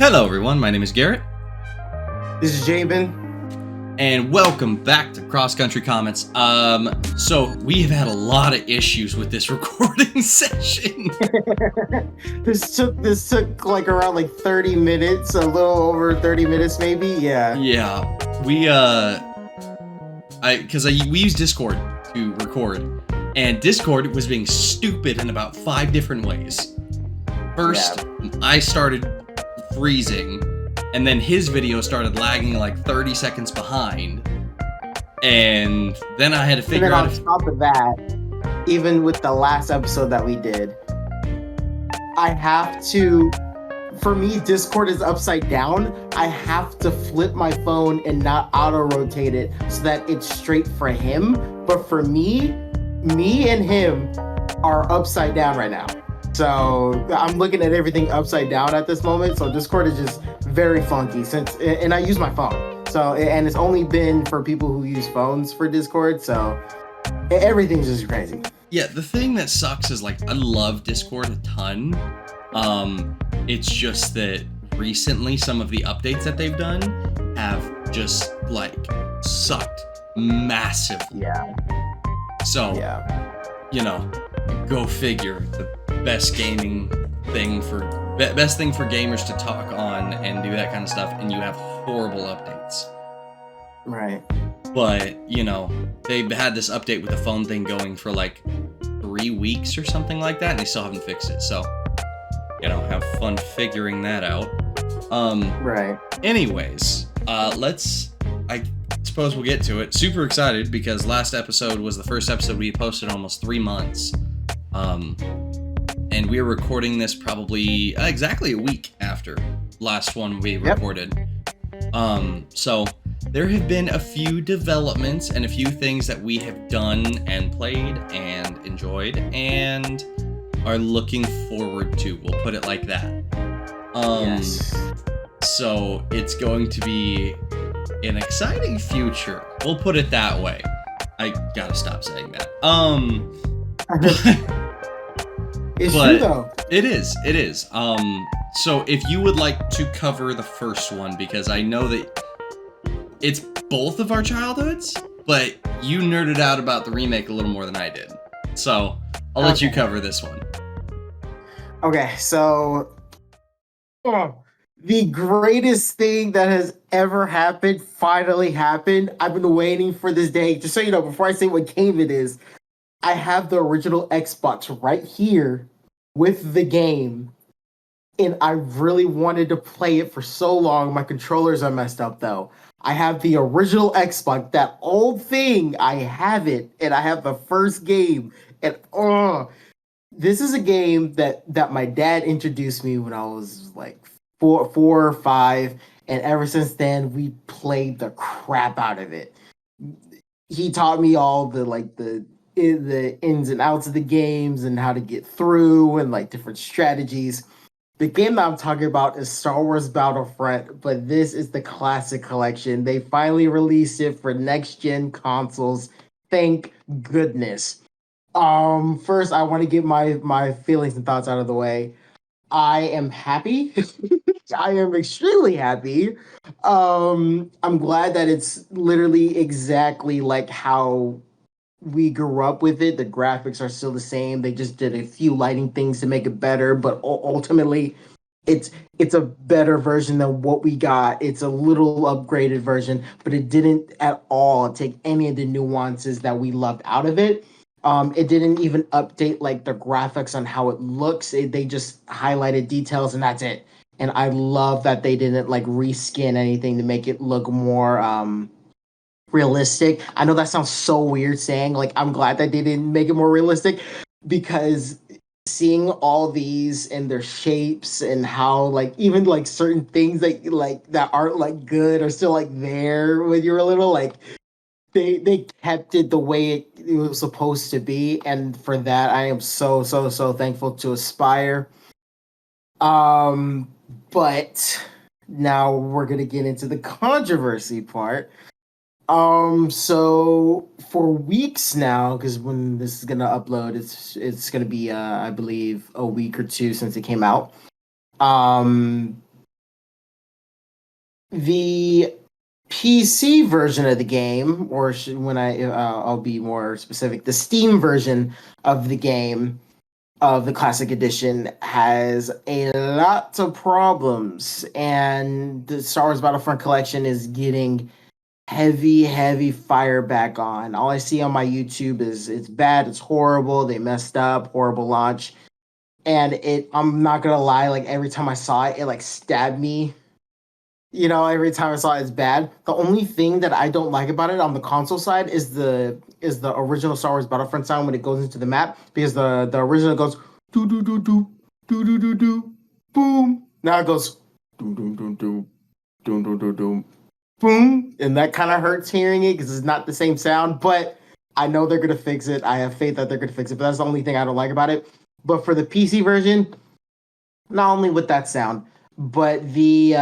Hello, everyone. My name is Garrett, This is Jabin. and welcome back to Cross Country Comments. So we have had a lot of issues with this recording session. This took like around 30 minutes, a little over 30 minutes maybe. Yeah. Yeah, we we use Discord to record, and Discord was being stupid in about 5 different ways. First, I started freezing, and then his video started lagging like 30 seconds behind, and then I had to figure out. And then on top of that, even with the last episode that we did, I have to. For me, Discord is upside down. I have to flip my phone and not auto-rotate it so that it's straight for him. But for me and him are upside down right now. So I'm looking at everything upside down at this moment. So Discord is just very funky and I use my phone. So, and it's only been for people who use phones for Discord. So everything's just crazy. Yeah, the thing that sucks is I love Discord a ton. It's just that recently some of the updates that they've done have just sucked massively. Yeah. So, go figure. The best best thing for gamers to talk on and do that kind of stuff, and you have horrible updates. Right. But, they've had this update with the phone thing going for 3 weeks or something like that, and they still haven't fixed it. So, have fun figuring that out. Right. Anyways, I suppose we'll get to it. Super excited because last episode was the first episode we posted in almost 3 months. And we were recording this probably exactly a week after last one we recorded. So there have been a few developments and a few things that we have done and played and enjoyed and are looking forward to. We'll put it like that. Yes. So it's going to be an exciting future. We'll put it that way. I gotta stop saying that. It's true though. It is. So if you would like to cover the first one, because I know that it's both of our childhoods, but you nerded out about the remake a little more than I did. So I'll let you cover this one. Okay, so the greatest thing that has ever happened finally happened. I've been waiting for this day. Just so you know, before I say what game it is, I have the original Xbox right here with the game, and I really wanted to play it for so long. My controllers are messed up though. I have the original Xbox, that old thing. I have it, and I have the first game, and this is a game that my dad introduced me when I was four or five, and ever since then we played the crap out of it. He taught me all the ins and outs of the games and how to get through and different strategies. The game that I'm talking about is Star Wars Battlefront, but this is the classic collection. They finally released it for next gen consoles. Thank goodness. First I want to get my feelings and thoughts out of the way. I am happy. I am extremely happy. I'm glad that it's literally exactly like how we grew up with it. The graphics are still the same. They just did a few lighting things to make it better, but ultimately it's a better version than what we got. It's a little upgraded version, but it didn't at all take any of the nuances that we loved out of it. It didn't even update the graphics on how it looks. They just highlighted details and that's it. And I love that they didn't reskin anything to make it look more realistic. I know that sounds so weird saying I'm glad that they didn't make it more realistic, because seeing all these and their shapes and how even certain things that aren't good are still there when you're little, they kept it the way it was supposed to be, and for that I am so thankful to Aspire. But now we're gonna get into the controversy part. So for weeks now, because when this is gonna upload, it's gonna be I believe a week or two since it came out. The PC version of the game, or when I'll be more specific, the Steam version of the game of the Classic Edition has a lot of problems, and the Star Wars Battlefront collection is getting heavy fire back on. All I see on my YouTube is it's bad, it's horrible, they messed up, horrible launch. And I'm not gonna lie, like every time I saw it, it like stabbed me. Every time I saw it, it's bad. The only thing that I don't like about it on the console side is the original Star Wars Battlefront sound when it goes into the map, because the original goes do do do do do do do do boom. Now it goes doom doom doom doom doom doom doom doom boom, and that kind of hurts hearing it because it's not the same sound. But I know they're gonna fix it. I have faith that they're gonna fix it. But that's the only thing I don't like about it. But for the PC version, not only with that sound, but the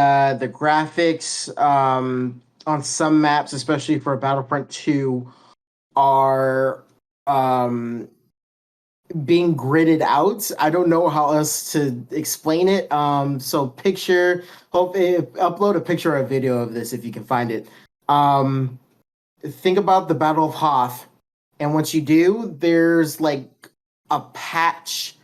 graphics on some maps, especially for Battlefront 2, are being gridded out. I don't know how else to explain it. So upload a picture or a video of this if you can find it. Think about the Battle of Hoth, and once you do, there's like a patch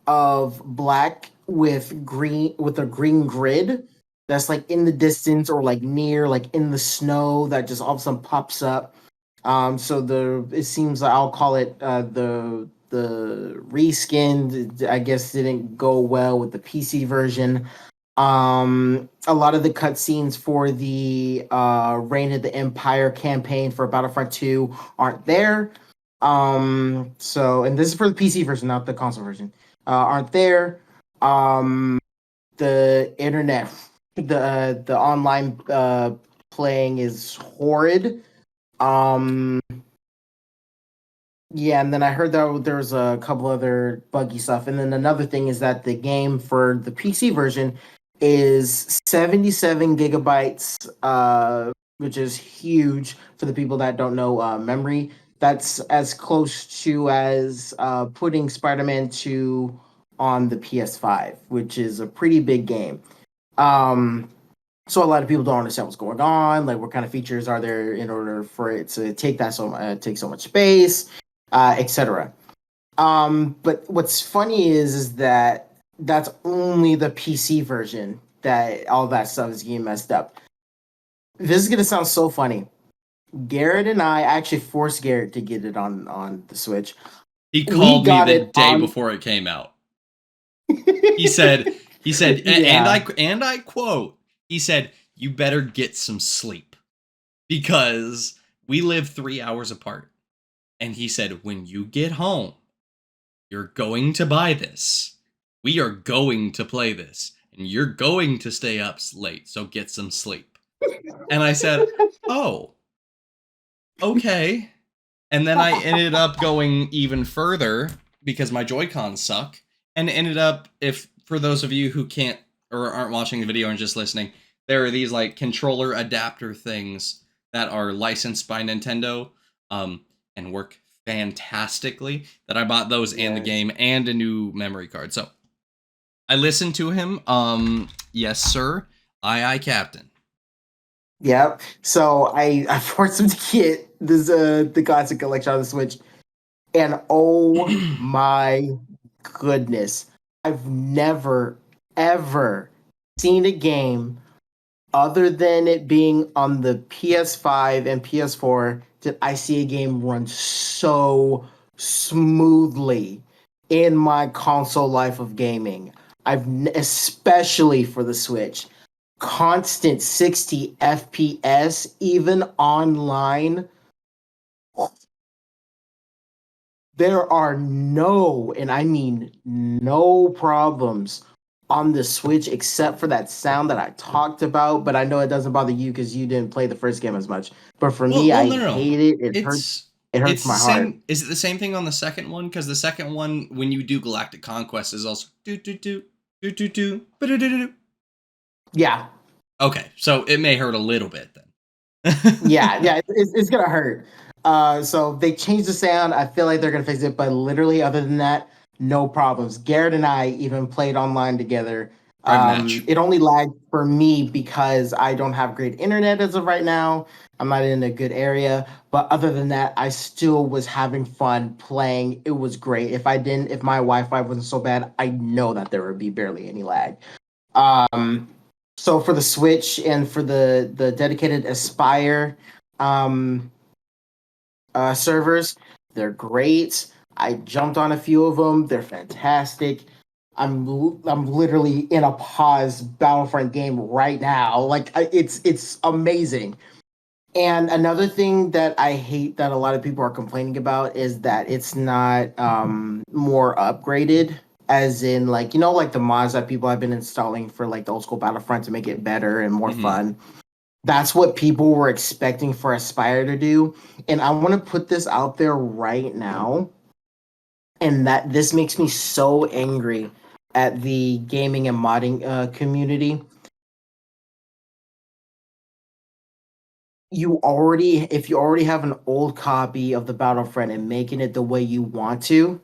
of black with a green grid that's like in the distance or like near, like in the snow, that just all of a sudden pops up. So it seems like I'll call it the reskin, I guess, didn't go well with the PC version. A lot of the cutscenes for the Reign of the Empire campaign for Battlefront 2 aren't there. And this is for the PC version, not the console version. Aren't there. The internet, the online playing is horrid. Yeah, and then I heard that there was a couple other buggy stuff. And then another thing is that the game for the PC version is 77 gigabytes, which is huge for the people that don't know memory. That's as close to as putting Spider-Man 2 on the PS5, which is a pretty big game. So a lot of people don't understand what's going on, like what kind of features are there in order for it to take so much space, etc. But what's funny is that that's only the PC version that all that stuff is getting messed up. This is gonna sound so funny. Garrett and I actually forced Garrett to get it on the Switch. He called me the day before it came out. He said, yeah. and I quote, he said, "You better get some sleep because we live 3 hours apart." And he said, "When you get home, you're going to buy this. We are going to play this, and you're going to stay up late, so get some sleep." And I said, "Oh, okay." And then I ended up going even further because my Joy-Cons suck, and ended up, if for those of you who can't or aren't watching the video and just listening, there are these like controller adapter things that are licensed by Nintendo and work fantastically, that I bought those and the game and a new memory card. So I listened to him. Yes, sir. Aye, Captain. Yep. So I forced him to get this the Classic Collection on the Switch, and oh my goodness, I've never ever seen a game other than it being on the PS5 and PS4 did I see a game run so smoothly in my console life of gaming. Especially for the Switch, constant 60 FPS, even online. There are and I mean no problems on the Switch except for that sound that I talked about. But I know it doesn't bother you because you didn't play the first game as much. But for me, I hate it. It hurts. It hurts my heart. Is it the same thing on the second one? Because the second one, when you do Galactic Conquest, is also do do do do do do do do do. Yeah. Okay, so it may hurt a little bit then. yeah, it's gonna hurt. So they changed the sound. I feel like they're gonna fix it, but literally, other than that, no problems. Garrett and I even played online together Private match. It only lagged for me because I don't have great internet as of right now. I'm not in a good area, but other than that, I still was having fun playing. It was great. If my Wi-Fi wasn't so bad, I know that there would be barely any lag. Um, so for the Switch and for the dedicated Aspire um, servers, they're great. I jumped on a few of them. They're fantastic. I'm literally in a pause Battlefront game right now. It's amazing. And another thing that I hate that a lot of people are complaining about is that it's not more upgraded, as in like the mods that people have been installing for like the old school Battlefront to make it better and more Hmm. fun. That's what people were expecting for Aspire to do. And I want to put this out there right now. And that this makes me so angry at the gaming and modding community. If you already have an old copy of the Battlefront and making it the way you want to,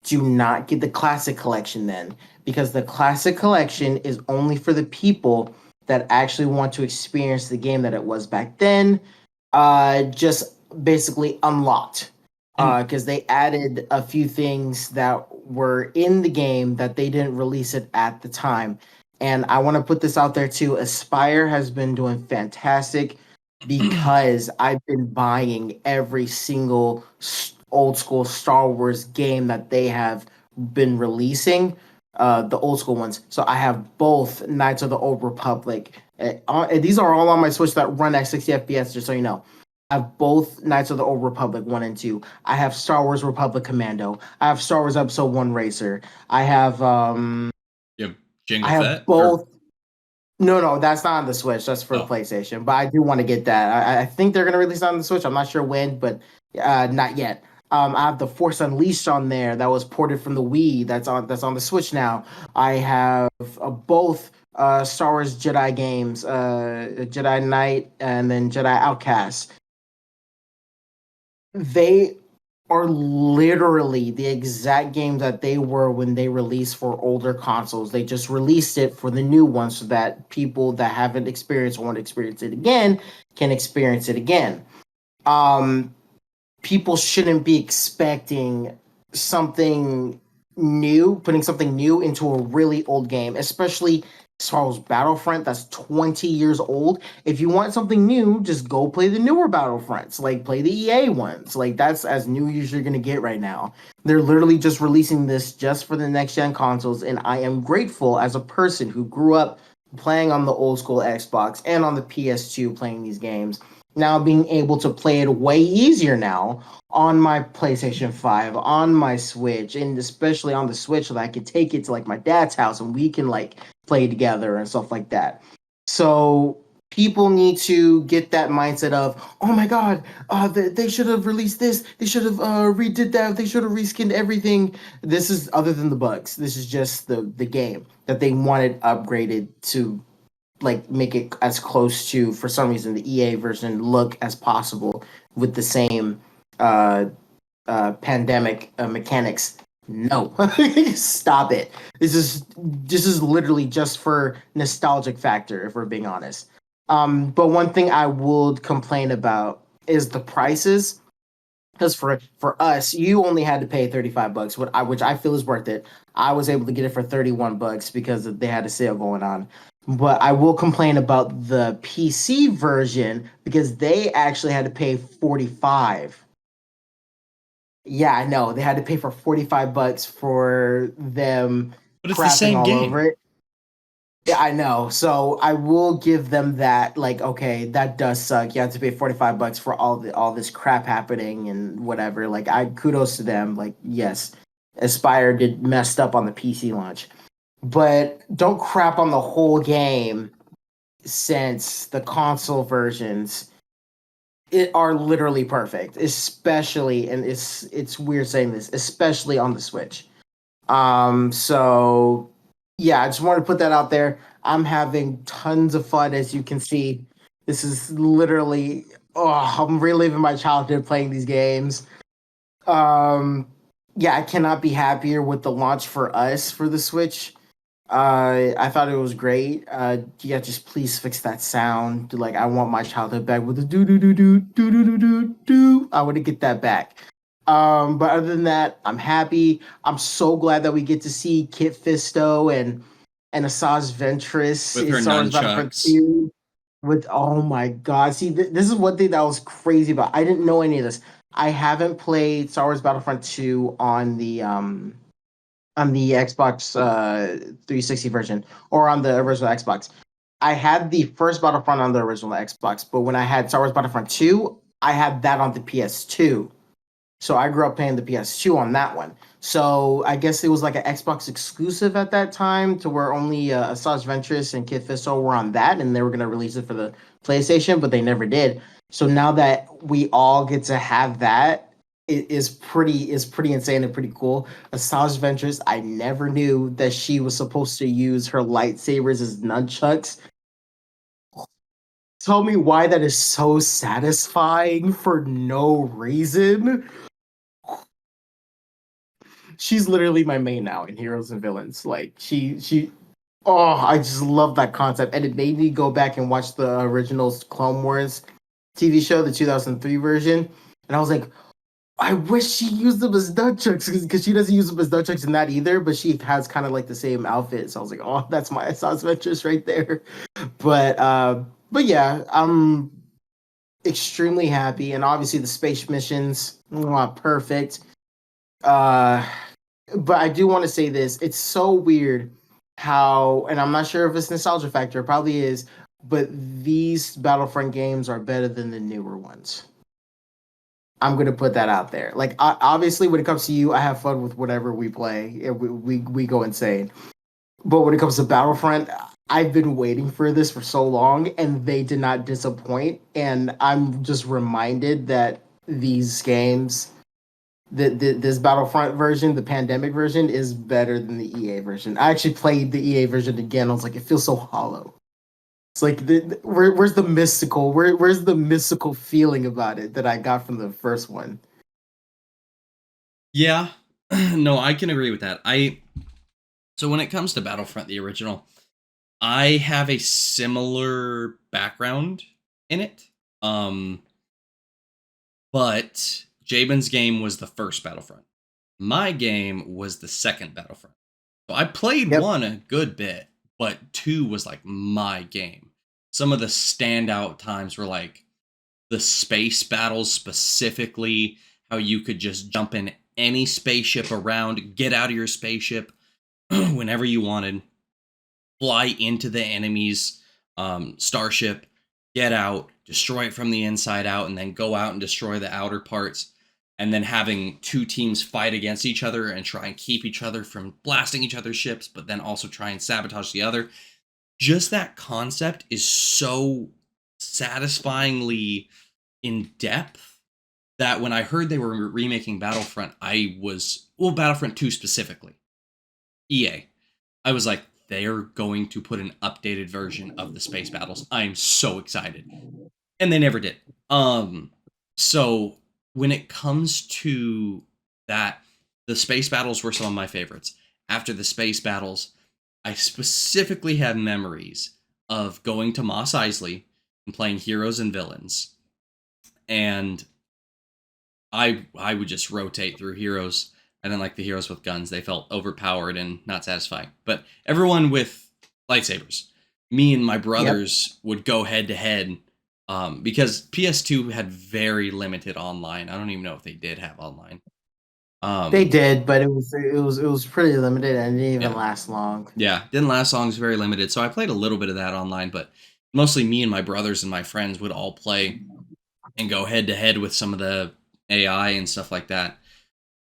do not get the classic collection then, because the classic collection is only for the people that actually want to experience the game that it was back then, just basically unlocked, And because they added a few things that were in the game that they didn't release it at the time. And I want to put this out there too. Aspire has been doing fantastic because I've been buying every single old school Star Wars game that they have been releasing, the old school ones. So I have both Knights of the Old Republic. These are all on my Switch that run at 60 FPS, just so you know. I have both Knights of the Old Republic 1 and 2. I have Star Wars Republic Commando. I have Star Wars Episode 1 Racer. you have I Jango have Fett or both. No, that's not on the Switch. That's for the oh, PlayStation. But I do want to get that. I think they're gonna release it on the Switch. I'm not sure when, but not yet. I have the Force Unleashed on there that was ported from the Wii. That's on the Switch now. I have both Star Wars Jedi games, Jedi Knight and then Jedi Outcast. They are literally the exact games that they were when they released for older consoles. They just released it for the new ones so that people that haven't experienced or want to experience it again can experience it again. Um, People shouldn't be expecting something putting something new into a really old game, especially Star Wars Battlefront that's 20 years old. If you want something new, just go play the newer Battlefronts, like play the EA ones. Like that's as new as you're gonna get right now. They're literally just releasing this just for the next gen consoles, and I am grateful as a person who grew up playing on the old school Xbox and on the PS2 playing these games now being able to play it way easier now on my PlayStation 5, on my Switch, and especially on the Switch so that I can take it to like my dad's house and we can like play together and stuff like that. So people need to get that mindset of, oh my god, they should have released this, they should have redid that, they should have reskinned everything. This is other than the bugs. This is just the game that they wanted upgraded to like make it as close to, for some reason, the EA version look as possible with the same uh, pandemic mechanics. No, stop it. This is literally just for nostalgic factor, if we're being honest. But one thing I would complain about is the prices. Because for us, you only had to pay $35, which I feel is worth it. I was able to get it for $31 because they had a sale going on. But I will complain about the PC version because they actually had to pay 45. Yeah, I know. They had to pay for $45 for them but it's the crapping same all game. over it. Yeah, I know. So I will give them that. Like, okay, that does suck. You have to pay $45 for all this crap happening and whatever. Like, I kudos to them. Like, yes, Aspire did messed up on the PC launch, but don't crap on the whole game since the console versions are literally perfect. Especially, and it's weird saying this, especially on the Switch. So yeah, I just wanted to put that out there. I'm having tons of fun, as you can see. This is literally, I'm reliving my childhood playing these games. Um, yeah, I cannot be happier with the launch for us for the Switch. I thought it was great. Yeah, just please fix that sound. Like, I want my childhood back with the do do do do do do do do do. I want to get that back. But other than that, I'm happy. I'm so glad that we get to see Kit Fisto and Asajj Ventress with in her Star Wars Battlefront nunchucks. 2. With oh my god, see, this is one thing that was crazy about. I didn't know any of this. I haven't played Star Wars Battlefront 2 on the Xbox 360 version or on the original Xbox. I had the first Battlefront on the original Xbox, but when I had Star Wars Battlefront 2, I had that on the PS2. So I grew up playing the PS2 on that one. So I guess it was like an Xbox exclusive at that time, to where only Asajj Ventress and Kit Fisto were on that, and they were gonna release it for the PlayStation, but they never did. So now that we all get to have that, it is pretty insane and pretty cool. Asajj Ventress, I never knew that she was supposed to use her lightsabers as nunchucks. Tell me why that is so satisfying for no reason. She's literally my main now in Heroes and Villains. Like, she oh, I just love that concept. And it made me go back and watch the original Clone Wars TV show, the 2003 version. And I was like, I wish she used them as nunchucks, because she doesn't use them as nunchucks in that either, but she has kind of like the same outfit. So I was like, oh, that's my Sauce Ventress right there. But yeah, I'm extremely happy. And obviously the space missions, perfect. Uh but I do want to say this. It's so weird how, and I'm not sure if it's nostalgia factor, it probably is, but these Battlefront games are better than the newer ones. I'm gonna put that out there. Like, obviously, when it comes to you, I have fun with whatever we play. We go insane. But when it comes to Battlefront, I've been waiting for this for so long, and they did not disappoint. And I'm just reminded that these games, this Battlefront version, the pandemic version, is better than the EA version. I actually played the EA version again. I was like, it feels so hollow. It's like, where's the mystical? Where's the mystical feeling about it that I got from the first one? Yeah, no, I can agree with that. So when it comes to Battlefront, the original, I have a similar background in it. But Jabin's game was the first Battlefront. My game was the second Battlefront. So I played Yep. one a good bit, but two was like my game. Some of the standout times were like the space battles, specifically how you could just jump in any spaceship around, get out of your spaceship whenever you wanted, fly into the enemy's starship, get out, destroy it from the inside out, and then go out and destroy the outer parts. And then having two teams fight against each other and try and keep each other from blasting each other's ships, but then also try and sabotage the other. Just that concept is so satisfyingly in depth that when I heard they were remaking Battlefront, Battlefront 2 specifically, EA, I was like, they are going to put an updated version of the space battles. I'm so excited. And they never did. So when it comes to that, the space battles were some of my favorites. After the space battles, I specifically have memories of going to Mos Eisley and playing Heroes and Villains. And I would just rotate through heroes. I didn't like the heroes with guns. They felt overpowered and not satisfying. But everyone with lightsabers, me and my Yep. brothers would go head to head because PS2 had very limited online. I don't even know if they did have online. They Um, did, but it was pretty limited and it didn't even yeah, last long. yeah, didn't last long. It was very limited. So I played a little bit of that online, but mostly me and my brothers and my friends would all play and go head to head with some of the AI and stuff like that.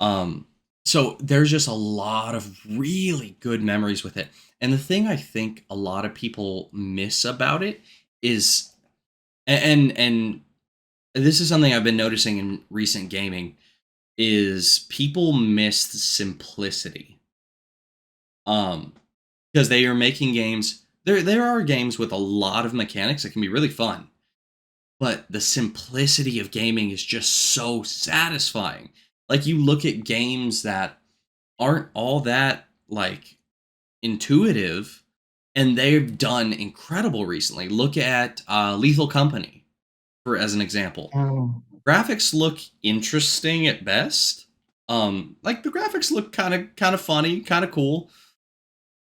Um, so there's just a lot of really good memories with it. And the thing I think a lot of people miss about it is, and this is something I've been noticing in recent gaming, is people miss the simplicity. Um, because they are making games. There are games with a lot of mechanics that can be really fun, but the simplicity of gaming is just so satisfying. Like, you look at games that aren't all that like intuitive, and they've done incredible recently. Look at Lethal Company, for as an example. Mm. Graphics look interesting at best. Like the graphics look kind of funny, kind of cool,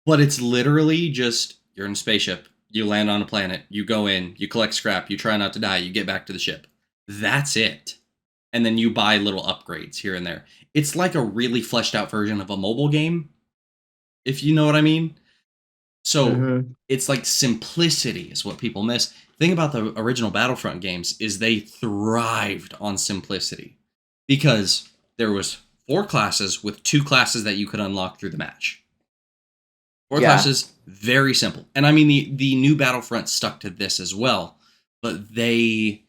but it's literally just you're in a spaceship, you land on a planet, you go in, you collect scrap, you try not to die, you get back to the ship. That's it. And then you buy little upgrades here and there. It's like a really fleshed out version of a mobile game, if you know what I mean. So Mm-hmm. it's like simplicity is what people miss. The thing about the original Battlefront games is they thrived on simplicity because there was 4 classes with 2 classes that you could unlock through the match. 4 Yeah. classes, very simple. And I mean the new Battlefront stuck to this as well, but they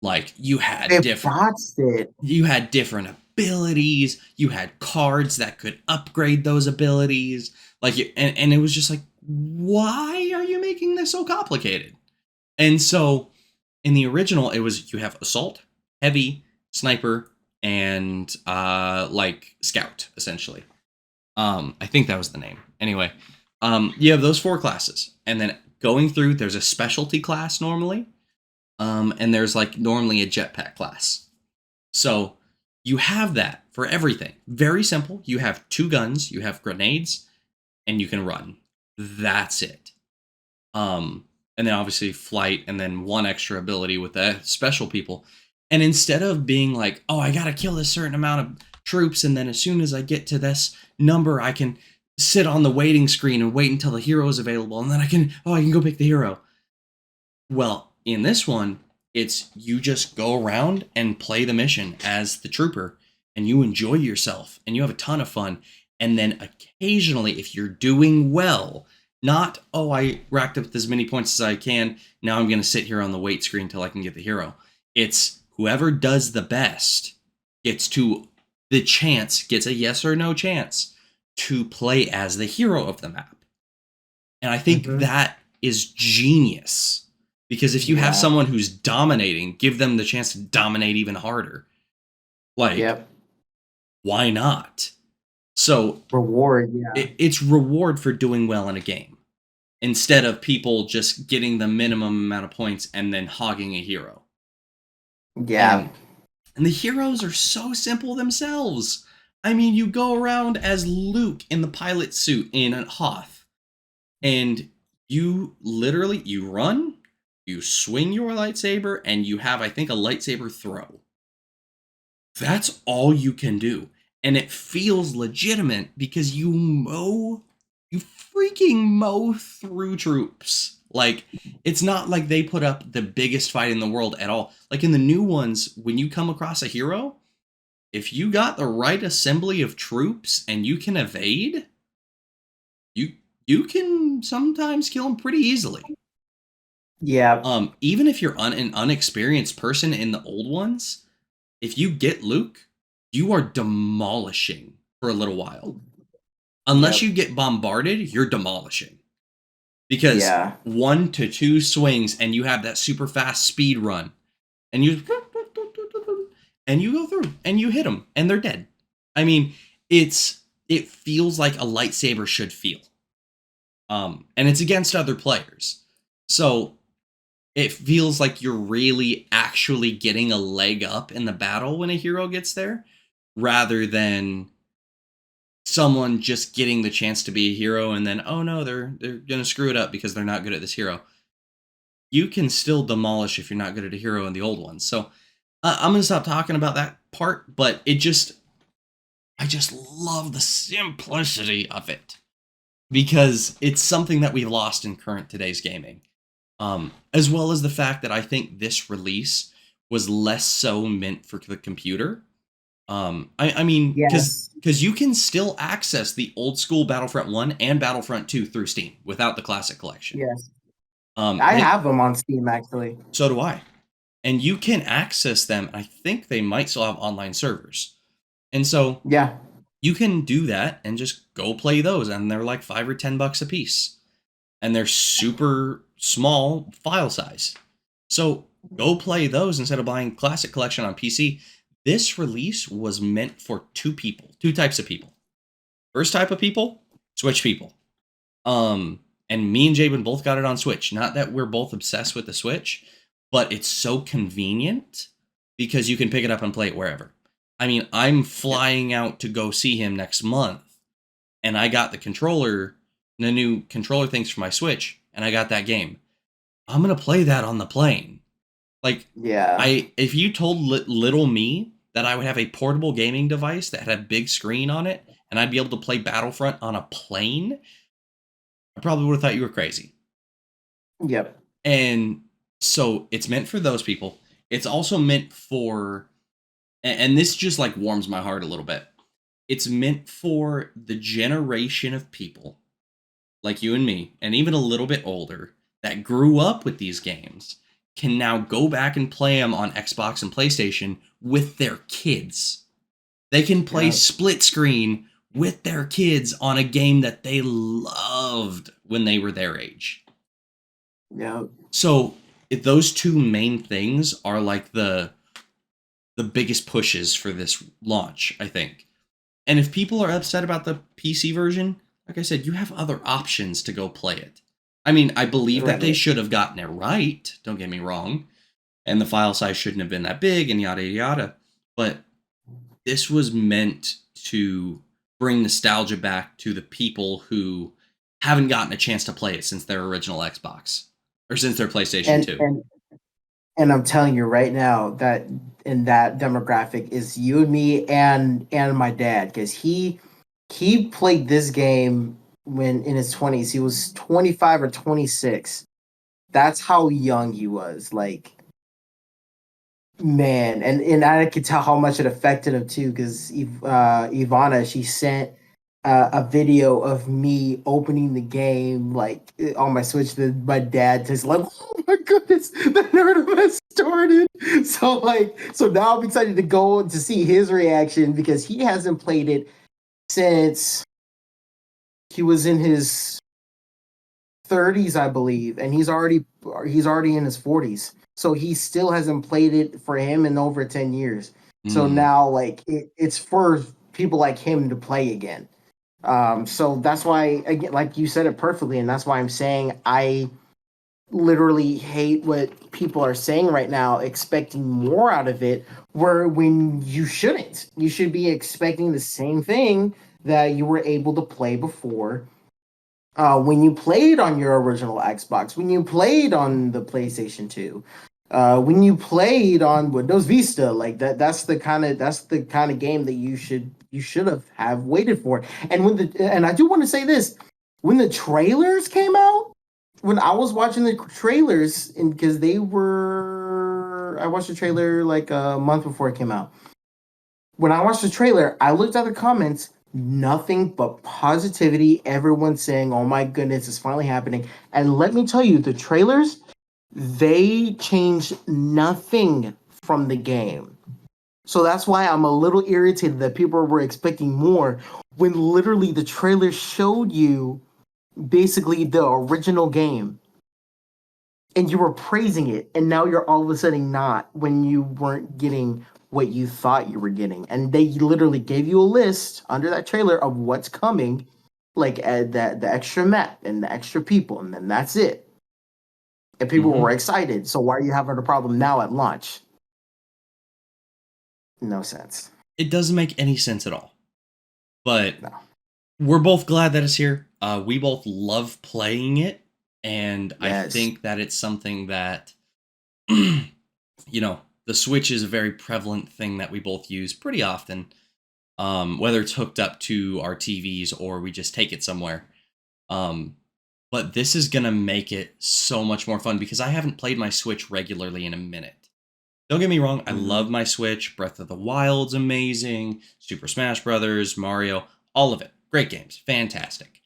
like They botched it. you had different abilities, you had cards that could upgrade those abilities, like and it was just like, why are you making this so complicated? And so in the original it was you have assault, heavy, sniper, and like scout essentially. I think that was the name. Anyway, you have those 4 classes, and then going through, there's a specialty class normally, and there's like normally a jetpack class. So you have that for everything. Very simple. You have 2 guns, you have grenades, and you can run. That's it. And then obviously flight, and then 1 extra ability with the special people. And instead of being like, oh, I gotta kill this certain amount of troops, and then as soon as I get to this number, I can sit on the waiting screen and wait until the hero is available, and then I can go pick the hero. Well, in this one, it's you just go around and play the mission as the trooper, and you enjoy yourself, and you have a ton of fun. And then occasionally, if you're doing well, not, oh, I racked up as many points as I can, now I'm going to sit here on the wait screen until I can get the hero. It's whoever does the best gets a yes or no chance to play as the hero of the map. And I think Mm-hmm. that is genius. Because if you have someone who's dominating, give them the chance to dominate even harder. Like, Yep. why not? So Reward, yeah. it's reward for doing well in a game. Instead of people just getting the minimum amount of points and then hogging a hero. Yeah. And the heroes are so simple themselves. I mean, you go around as Luke in the pilot suit in a Hoth. And you literally, you run, you swing your lightsaber, and you have, I think, a lightsaber throw. That's all you can do. And it feels legitimate because you freaking mow through troops. Like, it's not like they put up the biggest fight in the world at all. Like in the new ones, when you come across a hero, if you got the right assembly of troops and you can evade, you can sometimes kill them pretty easily. Yeah. Even if you're an unexperienced person in the old ones, if you get Luke, you are demolishing for a little while. Unless you get bombarded, you're demolishing. Because 1 to 2 swings and you have that super fast speed run, and you go through and you hit them and they're dead. I mean, it feels like a lightsaber should feel. And it's against other players. So it feels like you're really actually getting a leg up in the battle when a hero gets there, rather than someone just getting the chance to be a hero and then, oh no, they're gonna screw it up because they're not good at this hero. You can still demolish if you're not good at a hero in the old ones. So I'm gonna stop talking about that part, but I just love the simplicity of it because it's something that we've lost in current today's gaming. As well as the fact that I think this release was less so meant for the computer. I mean, because you can still access the old school Battlefront 1 and Battlefront 2 through Steam without the Classic Collection. Yes. I have them on Steam, actually. So do I. And you can access them. I think they might still have online servers. And so you can do that and just go play those. And they're like $5 or $10 a piece. And they're super small file size. So go play those instead of buying Classic Collection on PC. This release was meant for 2 types of people. First type of people, Switch people. And me and Jabin both got it on Switch. Not that we're both obsessed with the Switch, but it's so convenient because you can pick it up and play it wherever. I mean, I'm flying out to go see him next month, and I got the new controller things for my Switch, and I got that game. I'm gonna play that on the plane. Like, Yeah. if you told little me that I would have a portable gaming device that had a big screen on it, and I'd be able to play Battlefront on a plane, I probably would have thought you were crazy. Yep. And so it's meant for those people. It's also meant for, and this just like warms my heart a little bit. It's meant for the generation of people like you and me, and even a little bit older, that grew up with these games, can now go back and play them on Xbox and PlayStation with their kids. They can play Yep. split screen with their kids on a game that they loved when they were their age. Yep. So those two main things are like the biggest pushes for this launch, I think. And if people are upset about the PC version, like I said, you have other options to go play it. I mean, I believe that they Right. should have gotten it right, don't get me wrong, and the file size shouldn't have been that big and yada yada, but this was meant to bring nostalgia back to the people who haven't gotten a chance to play it since their original Xbox or since their PlayStation And 2. and and I'm telling you right now that in that demographic is you and me and my dad, because he played this game when in his 20s. He was 25 or 26. That's how young he was. Like, man, and I could tell how much it affected him too, because Ivana, she sent a video of me opening the game like on my Switch. That my dad just like, oh my goodness, the nerd has started. So now I'm excited to go to see his reaction because he hasn't played it since he was in his 30s, I believe, and he's already in his 40s. So he still hasn't played it for him in over 10 years. So Mm. now like it's for people like him to play again. So that's why, again, like you said it perfectly, and that's why I'm saying I literally hate what people are saying right now, expecting more out of it, where when you shouldn't. You should be expecting the same thing that you were able to play before, when you played on your original Xbox, when you played on the PlayStation 2, when you played on Windows Vista. Like that's the kind of game that you should have waited for. And I do want to say this, when the trailers came out, when I was watching the trailers, and because I watched the trailer like a month before it came out. When I watched the trailer, I looked at the comments, nothing but positivity. Everyone saying, "Oh my goodness, it's finally happening." And let me tell you, the trailers, they changed nothing from the game. So that's why I'm a little irritated that people were expecting more when literally the trailer showed you basically the original game, and you were praising it, and now you're all of a sudden not, when you weren't getting what you thought you were getting. And they literally gave you a list under that trailer of what's coming, like the extra map and the extra people, and then that's it. And people Hmm. were excited. So why are you having a problem now at launch? No sense. It doesn't make any sense at all. But No. we're both glad that it's here. We both love playing it, and I Yes. think that it's something that, you know, the Switch is a very prevalent thing that we both use pretty often, whether it's hooked up to our TVs or we just take it somewhere. Um, but this is gonna make it so much more fun because I haven't played my Switch regularly in a minute. Don't get me wrong, I Mhm. love my Switch. Breath of the Wild's amazing. Super Smash Brothers, Mario, all of it. Great games. Fantastic.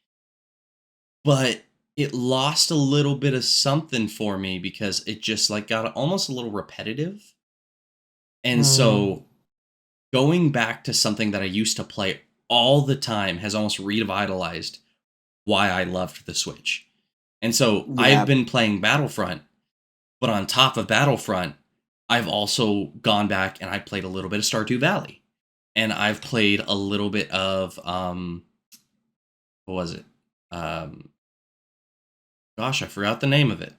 But it lost a little bit of something for me because it just like got almost a little repetitive. And Mm. so going back to something that I used to play all the time has almost revitalized why I loved the Switch. And so I've Yeah. been playing Battlefront, but on top of Battlefront, I've also gone back and I played a little bit of Stardew Valley. And I've played a little bit of what was it? Gosh, I forgot the name of it.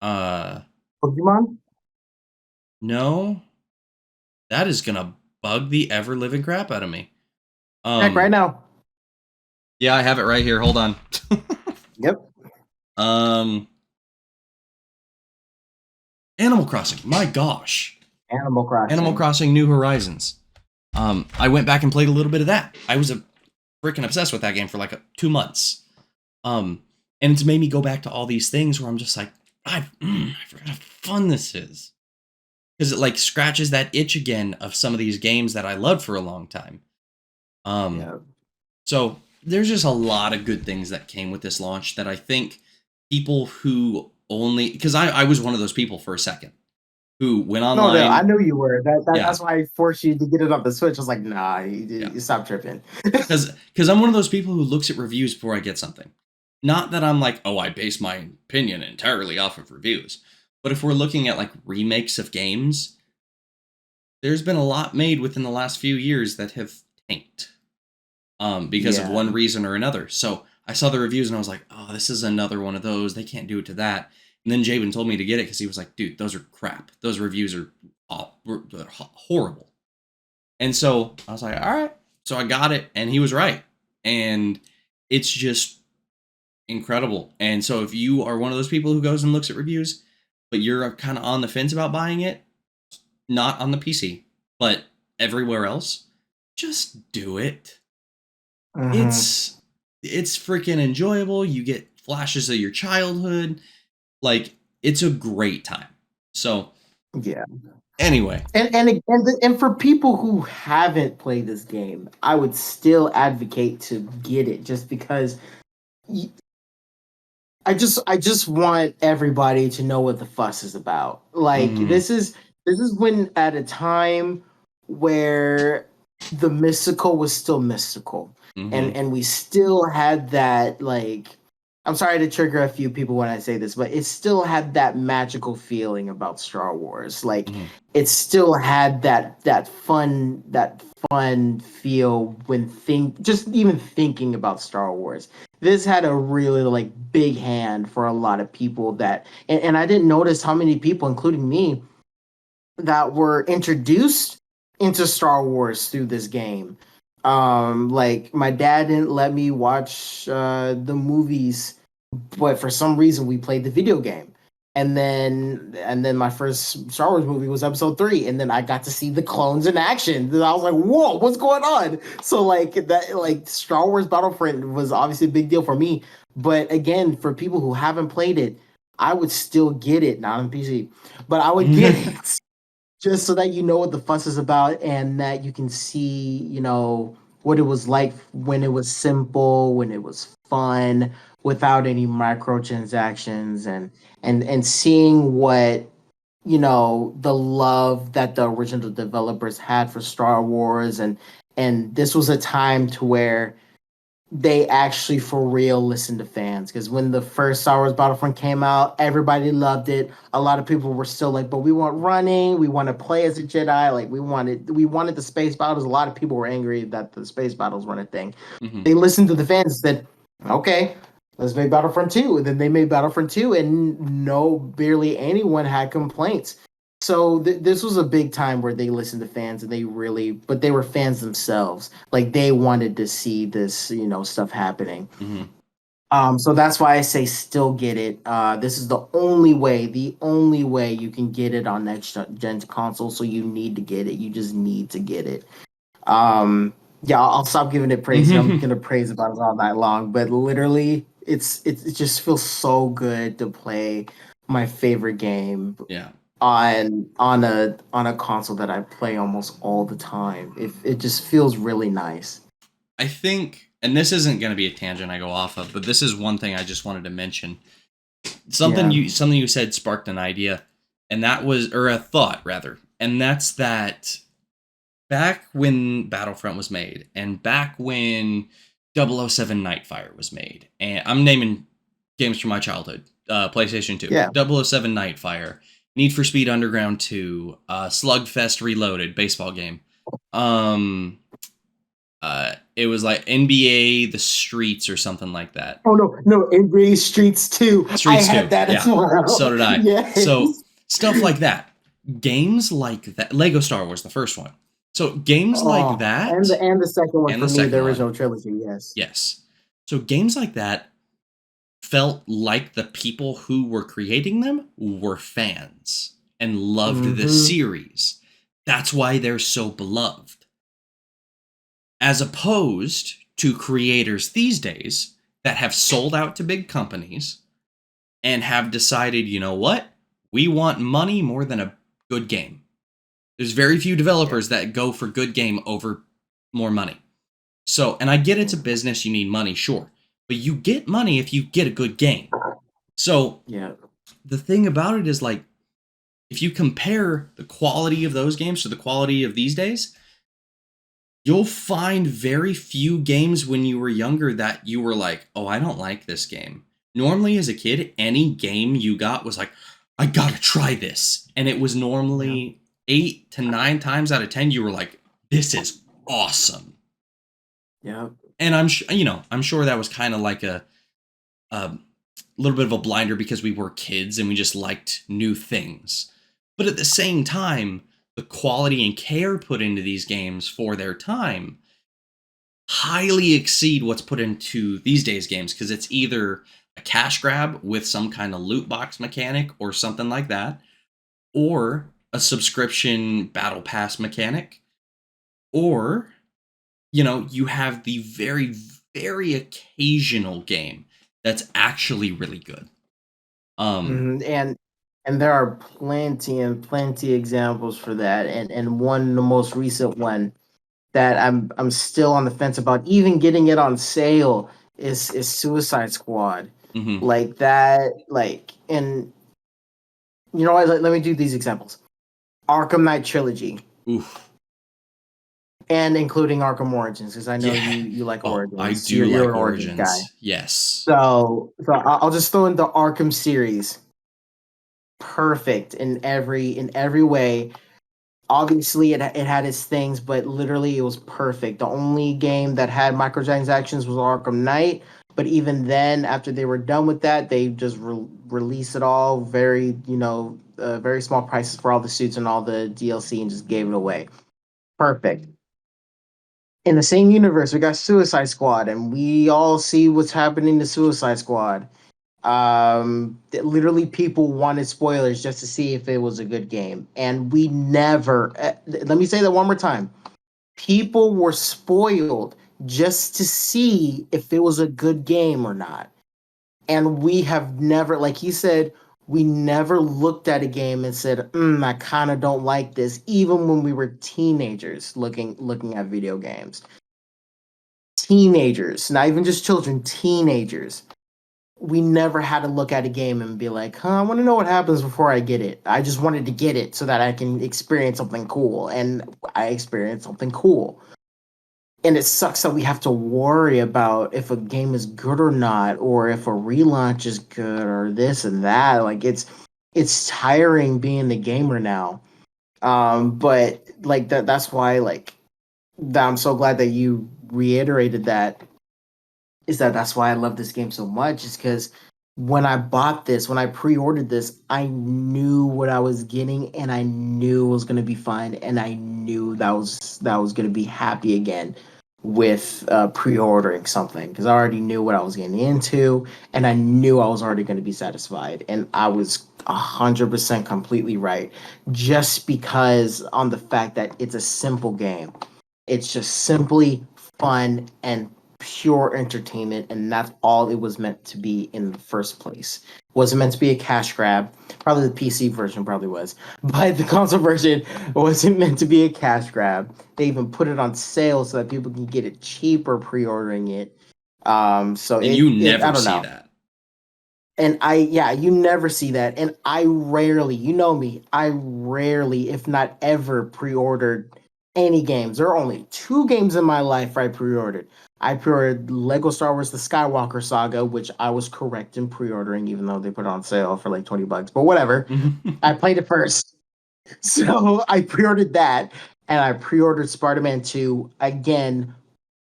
Pokemon? No, that is gonna bug the ever living crap out of me. Heck, right now. Yeah, I have it right here. Hold on. Yep. um, Animal Crossing. My gosh, Animal Animal Crossing. Crossing: New Horizons. I went back and played a little bit of that. I was freaking obsessed with that game for like 2 months. And it's made me go back to all these things where I'm just like, I forgot how fun this is. Because it like scratches that itch again of some of these games that I loved for a long time. Yeah. So there's just a lot of good things that came with this launch that I think people who only, because I was one of those people for a second who went No, I online. knew you were. Yeah. That's why I forced you to get it on the Switch. I was like, nah, Yeah. you stop tripping. Because I'm one of those people who looks at reviews before I get something. Not that I'm like, oh, I base my opinion entirely off of reviews. But if we're looking at like remakes of games, there's been a lot made within the last few years that have tanked because of one reason or another. So I saw the reviews and I was like, oh, this is another one of those. They can't do it to that. And then Jabin told me to get it because he was like, dude, those are crap. Those reviews are horrible. And so I was like, all right. So I got it, and he was right. And it's just incredible. And so if you are one of those people who goes and looks at reviews, but you're kind of on the fence about buying it, not on the PC, but everywhere else, just do it. Mm-hmm. It's freaking enjoyable. You get flashes of your childhood. Like, it's a great time. So Yeah. anyway, And for people who haven't played this game, I would still advocate to get it just because I just want everybody to know what the fuss is about. Like this is when at a time where the mystical was still mystical. And we still had that, like, I'm sorry to trigger a few people when I say this, but it still had that magical feeling about Star Wars. Like it still had that fun feel when just even thinking about Star Wars. This had a really like big hand for a lot of people and I didn't notice how many people, including me, that were introduced into Star Wars through this game. Like my dad didn't let me watch the movies, but for some reason we played the video game. And then my first Star Wars movie was episode 3, and then I got to see the clones in action. And I was like, whoa, what's going on? So like that, like Star Wars Battlefront was obviously a big deal for me. But again, for people who haven't played it, I would still get it, not on PC, but I would get it just so that you know what the fuss is about and that you can see, what it was like when it was simple, when it was fun, without any microtransactions, and seeing what, the love that the original developers had for Star Wars. And this was a time to where they actually for real listened to fans, because when the first Star Wars Battlefront came out, everybody loved it. A lot of people were still like, but we want running, we want to play as a Jedi, like we wanted the space battles. A lot of people were angry that the space battles weren't a thing. They listened to the fans and said, okay, let's make Battlefront 2. And then they made Battlefront 2, and barely anyone had complaints. So this was a big time where they listened to fans, and but they were fans themselves. Like they wanted to see this, stuff happening. So that's why I say still get it. This is the only way you can get it on next gen console. So you need to get it. You just need to get it. Yeah, I'll stop giving it praise. I'm gonna praise about it all night long, but literally, it just feels so good to play my favorite game. Yeah. On a console that I play almost all the time. It just feels really nice. I think, and this isn't going to be a tangent I go off of, but this is one thing I just wanted to mention. Something you said sparked an idea, and that was, or a thought rather, and that's that back when Battlefront was made, and back when 007 Nightfire was made, and I'm naming games from my childhood, PlayStation 2, 007 Nightfire, Need for Speed Underground 2, Slugfest Reloaded, baseball game. It was like NBA The Streets or something like that. Oh no, NBA Streets 2. I Streets had 2. that as Yeah. well. So did I. Yes. So stuff like that. Games like that. Lego Star Wars, the first one. So games like Oh, and that, the second one and for the me, the second one. original trilogy. Yes. Yes. So games like that felt like the people who were creating them were fans and loved the Mm-hmm. series. That's why they're so beloved. As opposed to creators these days that have sold out to big companies and have decided, you know what? We want money more than a good game. There's very few developers that go for good game over more money. So, and I get it's a business, you need money, sure. But you get money if you get a good game. So, Yeah. the thing about it is like, if you compare the quality of those games to the quality of these days, you'll find very few games when you were younger that you were like, oh, I don't like this game. Normally, as a kid, any game you got was like, I gotta try this. And it was normally 8 to 9 times out of 10, you were like, this is awesome. Yeah. And I'm sure that was kind of like a little bit of a blinder because we were kids and we just liked new things. But at the same time, the quality and care put into these games for their time highly exceed what's put into these days games, because it's either a cash grab with some kind of loot box mechanic or something like that, or a subscription battle pass mechanic, or you have the very, very occasional game that's actually really good. And there are plenty and plenty examples for that. And one, the most recent one that I'm still on the fence about even getting it on sale is Suicide Squad. Mm-hmm. Like that, and you know what? Let me do these examples. Arkham Knight trilogy. Oof. And including Arkham Origins, because I know Yeah. you like Oh, Origins. I do You're like an Origins guy. Origins. Yes. So I'll just throw in the Arkham series. Perfect in every way. Obviously, it had its things, but literally, it was perfect. The only game that had microtransactions was Arkham Knight. But even then, after they were done with that, they just released it all very, very small prices for all the suits and all the DLC, and just gave it away. Perfect. In the same universe, we got Suicide Squad, and we all see what's happening to Suicide Squad. Literally, people wanted spoilers just to see if it was a good game, and we never. Let me say that one more time. People were spoiled just to see if it was a good game or not, and we have never, like he said, we never looked at a game and said, "I kind of don't like this," even when we were teenagers looking at video games. Teenagers, not even just children, teenagers. We never had to look at a game and be like, I want to know what happens before I get it. I just wanted to get it so that I can experience something cool. And I experienced something cool. And it sucks that we have to worry about if a game is good or not, or if a relaunch is good, or this and that. Like it's tiring being the gamer now. But like that's why that I'm so glad that you reiterated that, that's why I love this game so much, is because when I pre-ordered this, I knew what I was getting, and I knew it was going to be fun, and I knew that was going to be happy again with pre-ordering something, because I already knew what I was getting into, and I knew I was already going to be satisfied, and I was 100% completely right, just because on the fact that it's a simple game. It's just simply fun and pure entertainment, and that's all it was meant to be in the first place. Wasn't meant to be a cash grab. Probably the PC version probably was, but the console version wasn't meant to be a cash grab. They even put it on sale so that people can get it cheaper pre-ordering it. So And you I never don't see know. that. And you never see that. And I rarely, you know me, I rarely, if not ever, pre-ordered any games. There are only two games in my life I pre-ordered. I pre-ordered Lego Star Wars: The Skywalker Saga, which I was correct in pre-ordering, even though they put it on sale for like $20. But whatever. I played it first. So I pre-ordered that, and I pre-ordered Spider-Man 2 again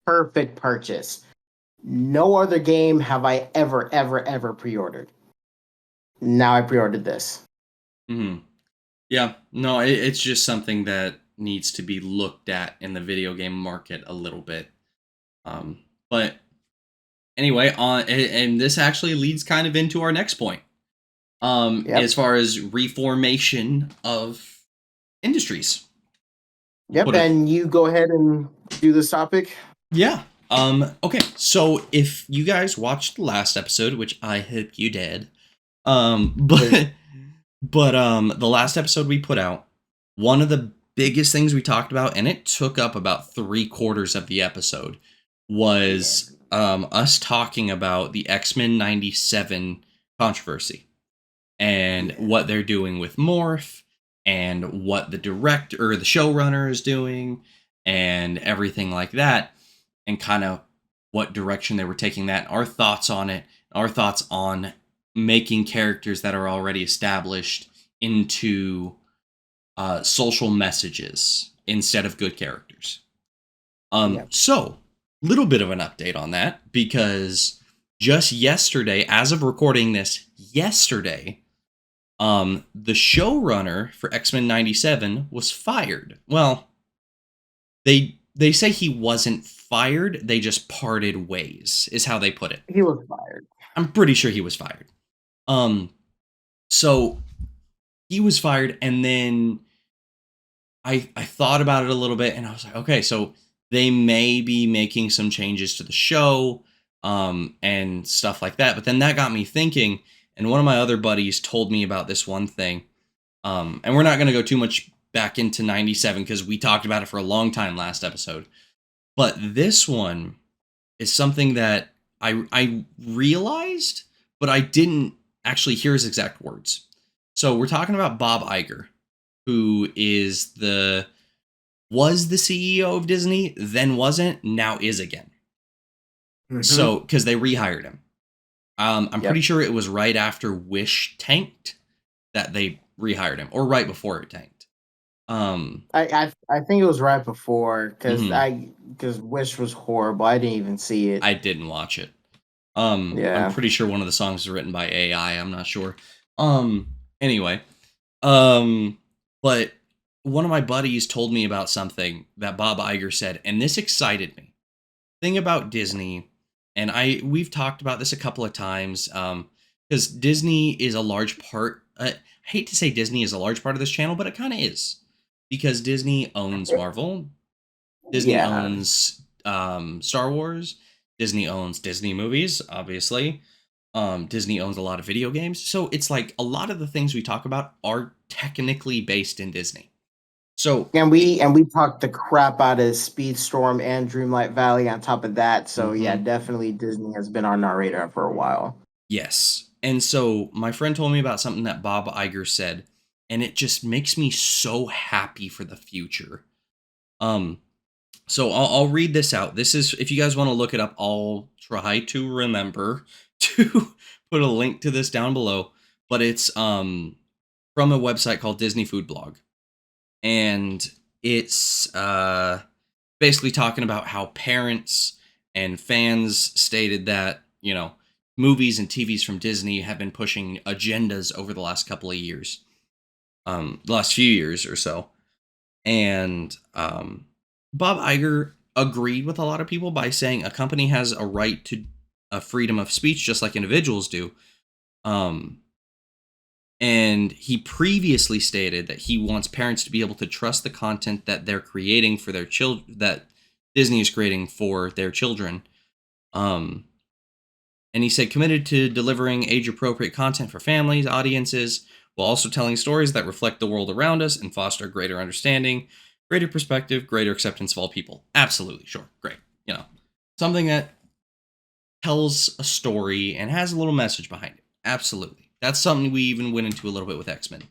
perfect purchase. No other game have I ever pre-ordered. Now I pre-ordered this. Hmm. Yeah, no, it's just something that needs to be looked at in the video game market a little bit. But anyway, and this actually leads kind of into our next point. As Yep. far as reformation of industries, we'll Yep. put it. And you go ahead and do this topic. Yeah. Okay. So if you guys watched the last episode, which I hope you did, but the last episode we put out, one of the biggest things we talked about, and it took up about 3/4 of the episode, was us talking about the X-Men '97 controversy and what they're doing with Morph and what the director or the showrunner is doing and everything like that, and kind of what direction they were taking that, our thoughts on it, our thoughts on making characters that are already established into social messages instead of good characters. So little bit of an update on that, because just yesterday, as of recording this yesterday, the showrunner for X-Men '97 was fired. Well, they say he wasn't fired, they just parted ways, is how they put it. He was fired. I'm pretty sure he was fired. So he was fired, and then I thought about it a little bit, and I was like, okay, so they may be making some changes to the show, and stuff like that. But then that got me thinking, and one of my other buddies told me about this one thing. And we're not going to go too much back into '97 because we talked about it for a long time last episode. But this one is something that I realized, but I didn't actually hear his exact words. So we're talking about Bob Iger, who was the CEO of Disney, then wasn't, now is again. Mm-hmm. So, because they rehired him. I'm pretty sure it was right after Wish tanked that they rehired him, or right before it tanked. I think it was right before, because Mhm. because Wish was horrible. I didn't even see it. I didn't watch it. Yeah. I'm pretty sure one of the songs is written by AI. I'm not sure. Anyway, but one of my buddies told me about something that Bob Iger said, and this excited me. Thing about Disney, and we've talked about this a couple of times, because Disney is a large part. I hate to say Disney is a large part of this channel, but it kind of is, because Disney owns Marvel, Disney Yeah. owns Star Wars, Disney owns Disney movies, obviously. Disney owns a lot of video games, so it's like a lot of the things we talk about are technically based in Disney. So And we talked the crap out of Speedstorm and Dreamlight Valley on top of that. So yeah, definitely Disney has been on our radar for a while. yes. And so my friend told me about something that Bob Iger said, and it just makes me so happy for the future. So I'll read this out. This is, if you guys want to look it up, I'll try to remember to put a link to this down below. But it's from a website called Disney Food Blog. And it's basically talking about how parents and fans stated that, movies and TVs from Disney have been pushing agendas over the last couple of years, the last few years or so. And Bob Iger agreed with a lot of people by saying a company has a right to a freedom of speech just like individuals do. And he previously stated that he wants parents to be able to trust the content that they're creating for their children, that Disney is creating for their children. And he said committed to delivering age-appropriate content for families, audiences, while also telling stories that reflect the world around us and foster greater understanding, greater perspective, greater acceptance of all people. Absolutely, sure, great. Something that tells a story and has a little message behind it. Absolutely. That's something we even went into a little bit with X-Men.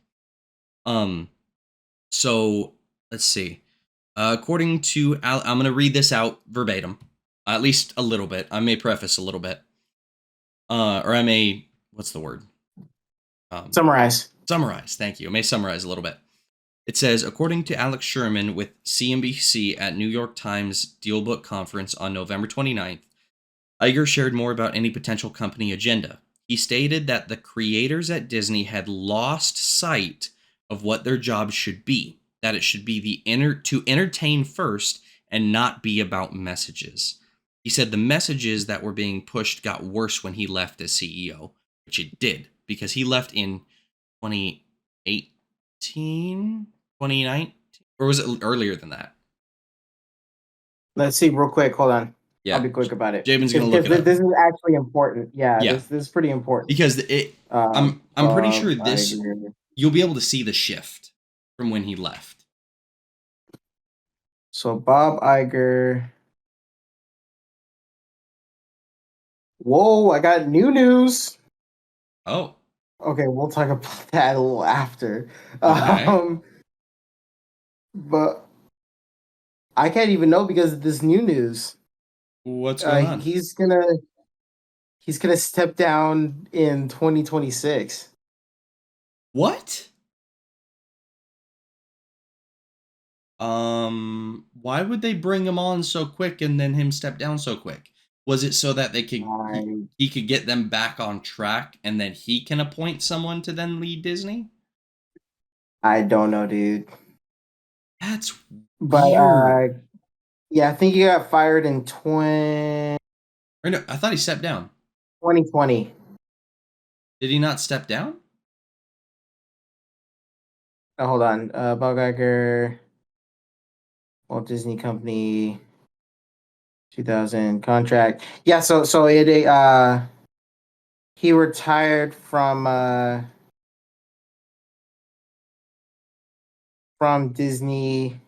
So let's see. According to, I'm going to read this out verbatim, at least a little bit. I may preface a little bit. Or I may, what's the word? Summarize. Summarize, thank you. I may summarize a little bit. It says, according to Alex Sherman with CNBC at New York Times Dealbook Conference on November 29th, Iger shared more about any potential company agenda. He stated that the creators at Disney had lost sight of what their job should be, that it should be to entertain first and not be about messages. He said the messages that were being pushed got worse when he left as CEO, which it did, because he left in 2018, 2019, or was it earlier than that? Let's see real quick. Hold on. Yeah. I'll be quick about it. Jabin's gonna look it up. This is actually important. Yeah, Yeah. this is pretty important. Because I'm pretty sure this Iger. you'll be able to see the shift from when he left. So Bob Iger. Whoa, I got new news. Oh. Okay, we'll talk about that a little after. Okay. But I can't even know because of this new news. What's going on? He's gonna step down in 2026. What? Why would they bring him on so quick and then him step down so quick? Was it so that he could get them back on track and then he can appoint someone to then lead Disney? I don't know, dude. That's But weird. yeah, I think he got fired in 2020. Or no, I thought he stepped down. Did he not step down? Oh, hold on. Bob Iger, Walt Disney Company, 2000 contract. Yeah, so he retired from Disney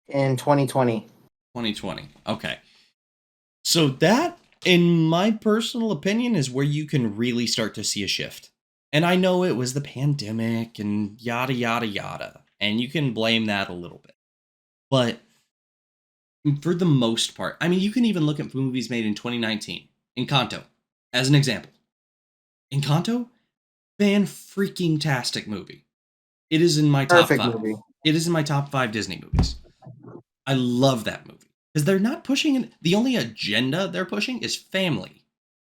in 2020. 2020. Okay. So that, in my personal opinion, is where you can really start to see a shift. And I know it was the pandemic and yada, yada, yada. And you can blame that a little bit. But for the most part, I mean, you can even look at movies made in 2019. Encanto, as an example. Encanto, fan-freaking-tastic movie. It is in my top 5. Movie. It is in my top 5 Disney movies. I love that movie. Because they're not pushing the only agenda they're pushing is family.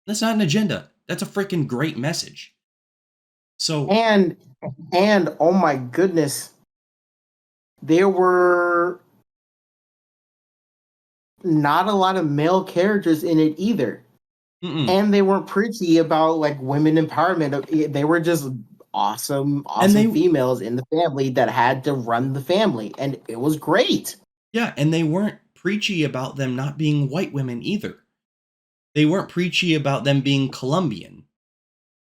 That's not an agenda. That's a freaking great message. So and oh my goodness, there were not a lot of male characters in it either. And they weren't preachy about like women empowerment. They were just awesome females in the family that had to run the family, and it was great. Yeah, and they weren't preachy about them not being white women either. They weren't preachy about them being Colombian.